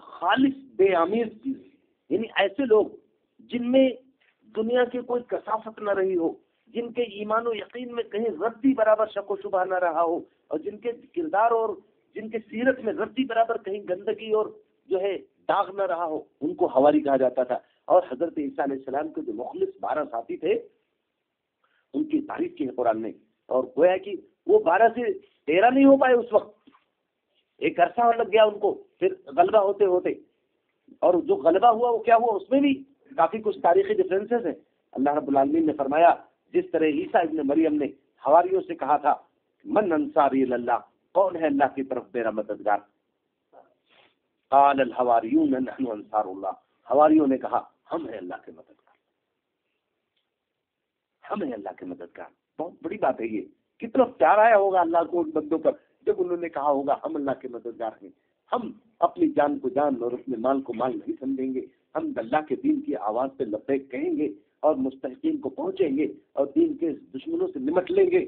Speaker 1: خالص بے آمیز چیز، یعنی ایسے لوگ جن میں دنیا کی کوئی کثافت نہ رہی ہو، جن کے ایمان و یقین میں کہیں ردی برابر شک و شبہ نہ رہا ہو، اور جن کے کردار اور جن کے سیرت میں ردی برابر کہیں گندگی اور جو ہے داغ نہ رہا ہو، ان کو حواری کہا جاتا تھا. اور حضرت عیسیٰ علیہ السلام کے جو مخلص 12 ساتھی تھے ان کی تعریف کی ہے قرآن نے، اور گویا کہ وہ 12 سے 13 نہیں ہو پائے اس وقت، ایک عرصہ لگ گیا ان کو، پھر غلبہ ہوتے ہوتے، اور جو غلبہ ہوا وہ کیا ہوا، اس میں بھی کافی کچھ تاریخی ڈفرینسز ہیں. اللہ رب العالمین نے فرمایا جس طرح عیسیٰ ابن مریم نے حواریوں سے کہا تھا من انصاری اللہ، کون ہے اللہ کی طرف میرا مددگار، قال الحواریون نحن انصار اللہ، حواریوں نے کہا ہم ہیں اللہ کے مددگار، ہم ہیں اللہ کے مددگار. بہت بڑی بات ہے یہ، کتنا پیار آیا ہوگا اللہ کو ان بندوں پر جب انہوں نے کہا ہوگا ہم اللہ کے مددگار ہیں. ہم اپنی جان کو جان اور اپنے مال کو مال نہیں سمجھیں گے، ہم اللہ کے دین کی آواز پہ لبیک کہیں گے اور مستحقین کو پہنچیں گے اور دین کے دشمنوں سے نمٹ لیں گے.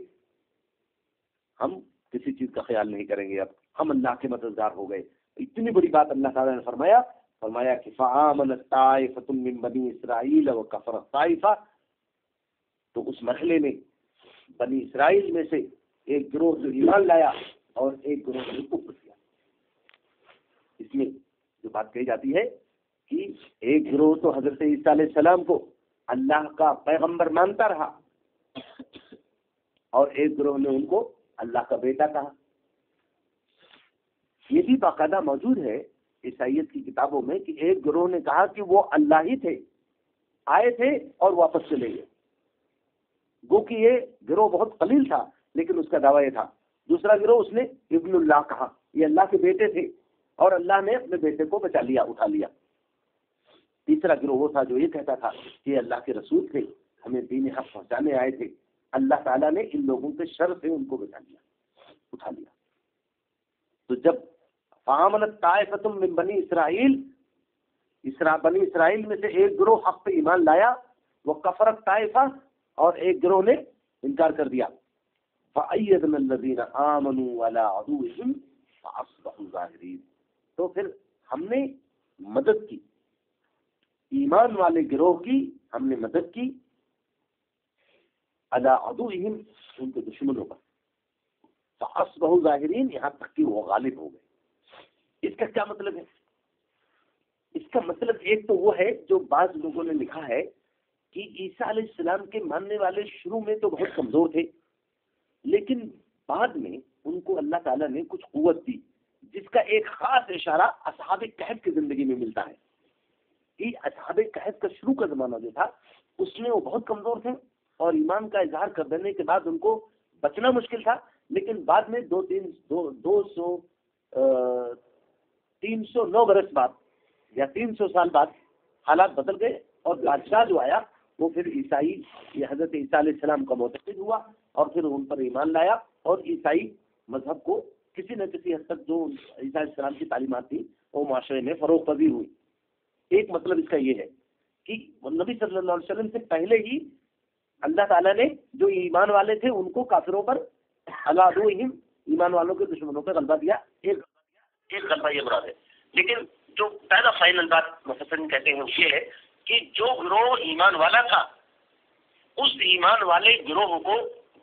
Speaker 1: ہم کسی چیز کا خیال نہیں کریں گے، اب ہم اللہ کے مددگار ہو گئے. اتنی بڑی بات اللہ تعالیٰ نے فرمایا کہ فآمنت طائفۃ من بنی اسرائیل وکفرت طائفہ. تو اس مرحلے میں بنی اسرائیل میں سے ایک گروہ جو ایمان لایا اور ایک گروہ نے کفر کیا. اس میں جو بات کہی جاتی ہے کہ ایک گروہ تو حضرت عیسیٰ علیہ السلام کو اللہ کا پیغمبر مانتا رہا اور ایک گروہ نے ان کو اللہ کا بیٹا کہا. یہ بھی باقاعدہ موجود ہے عیسائیت کی کتابوں میں کہ ایک گروہ نے کہا کہ وہ اللہ ہی تھے، آئے تھے اور واپس چلے گئے. گو کہ یہ گروہ بہت قلیل تھا لیکن اس کا دعویٰ یہ تھا. دوسرا گروہ اس نے ابن اللہ کہا، یہ اللہ کے بیٹے تھے اور اللہ نے اپنے بیٹے کو بچا لیا، اٹھا لیا. تیسرا گروہ وہ تھا جو یہ کہتا تھا کہ اللہ کے رسول تھے، ہمیں دین حق پہنچانے آئے تھے، اللہ تعالیٰ نے ان لوگوں کے شر سے ان کو بچا لیا، اٹھا لیا. تو جب فآمنت طائفۃ من بنی اسرائیل، بنی اسرائیل میں سے ایک گروہ حق پہ ایمان لایا، وہ کفرت طائفہ، اور ایک گروہ نے انکار کر دیا. فأیدنا الذین آمنوا علی عدوہم فاصبحوا ظاہرین. تو پھر ہم نے مدد کی ایمان والے گروہ کی، ہم نے مدد کی علی عدوہم، ان کے دشمنوں پر، فاصبحوا ظاہرین، یہاں تک کہ وہ غالب ہو گئے. اس کا کیا مطلب ہے؟ اس کا مطلب ایک تو وہ ہے جو بعض لوگوں نے لکھا ہے کہ عیسیٰ علیہ السلام کے ماننے والے شروع میں تو بہت کمزور تھے، لیکن بعد میں ان کو اللہ تعالیٰ نے کچھ قوت دی، جس کا ایک خاص اشارہ اصحاب کہف کی زندگی میں ملتا ہے. کہ اصحاب کہف کا شروع کا زمانہ جو تھا اس میں وہ بہت کمزور تھے اور ایمان کا اظہار کر دینے کے بعد ان کو بچنا مشکل تھا، لیکن بعد میں 309 برس بعد یا 300 سال بعد حالات بدل گئے اور بادشاہ جو آیا وہ پھر عیسائی، یہ حضرت عیسیٰ علیہ السلام کا معتقد ہوا اور پھر ان پر ایمان لایا اور عیسائی مذہب کو کسی نہ کسی حد تک جو عیسیٰ علیہ السلام کی تعلیمات تھی وہ معاشرے میں فروغ پذیر ہوئی. ایک مطلب اس کا یہ ہے کہ نبی صلی اللہ علیہ وسلم سے پہلے ہی اللہ تعالیٰ نے جو ایمان والے تھے ان کو کافروں پر علیہم ایمان والوں کے دشمنوں پہ غلبہ دیا. ایک غلبہ یہ مراد ہے. لیکن جو پہلا فائنل بات مفسرین کہتے ہیں یہ ہے کہ جو گروہ ایمان والا تھا اس ایمان والے گروہ کو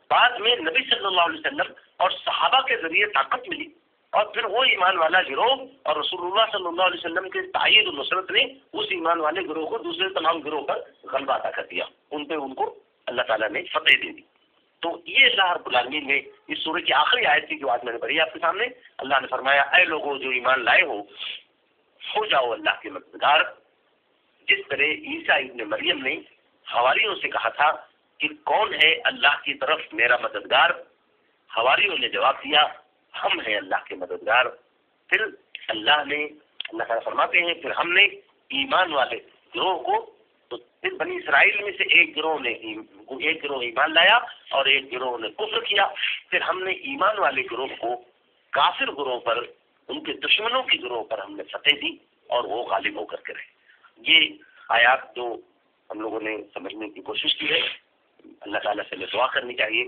Speaker 1: بعد میں نبی صلی اللہ علیہ وسلم اور صحابہ کے ذریعے طاقت ملی اور پھر وہ ایمان والا گروہ اور رسول اللہ صلی اللہ علیہ وسلم کے تائید و نصرت نے اس ایمان والے گروہ کو دوسرے تمام گروہ پر غلبہ عطا کر دیا. ان کو اللہ تعالیٰ نے فتح دے دی. تو یہ اللہ رب العالمین نے اس سورہ کی آخری آیت تھی جو آج میں نے پڑھی آپ کے سامنے. اللہ نے فرمایا اے لوگوں جو ایمان لائے ہو جاؤ اللہ کے مددگار. جس طرح عیسیٰ ابن مریم نے حواریوں سے کہا تھا کہ کون ہے اللہ کی طرف میرا مددگار, حواریوں نے جواب دیا ہم ہیں اللہ کے مددگار. پھر اللہ تعالیٰ فرماتے ہیں پھر ہم نے ایمان والے گروہ کو, تو پھر بنی اسرائیل میں سے ایک گروہ ایمان لایا اور ایک گروہ نے کفر کیا. پھر ہم نے ایمان والے گروہ کو کافر گروہ پر, ان کے دشمنوں کی گروہ پر ہم نے فتح دی اور وہ غالب ہو کر کے رہے. یہ آیات جو ہم لوگوں نے سمجھنے کی کوشش کی ہے, اللہ تعالیٰ سے ہمیں دعا کرنی چاہیے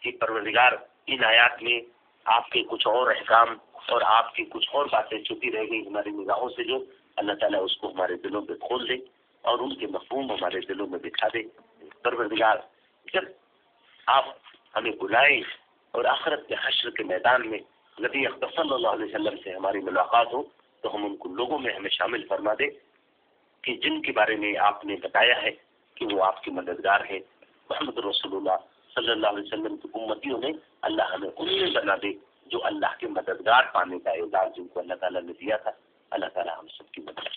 Speaker 1: کہ پروردگار ان آیات میں آپ کے کچھ اور احکام اور آپ کی کچھ اور باتیں چھپی رہ گئی ہماری نگاہوں سے, جو اللہ تعالیٰ اس کو ہمارے دلوں پہ کھول دے اور ان کے مفہوم ہمارے دلوں میں بٹھا دے. پروردگار جب آپ ہمیں بلائیں اور آخرت کے حشر کے میدان میں نبی اکرم صلی اللہ علیہ وسلم سے ہماری ملاقات ہو تو ہم ان کو لوگوں میں ہمیں شامل فرما دے کہ جن کے بارے میں آپ نے بتایا ہے کہ وہ آپ کے مددگار ہیں. محمد رسول اللہ صلی اللہ علیہ وسلم کی امتیوں نے اللہ ہمیں ان میں بنا دے جو اللہ کے مددگار پانے کا اعزاز جن کو اللہ تعالیٰ نے دیا تھا. اللہ تعالیٰ ہم سب کی مدد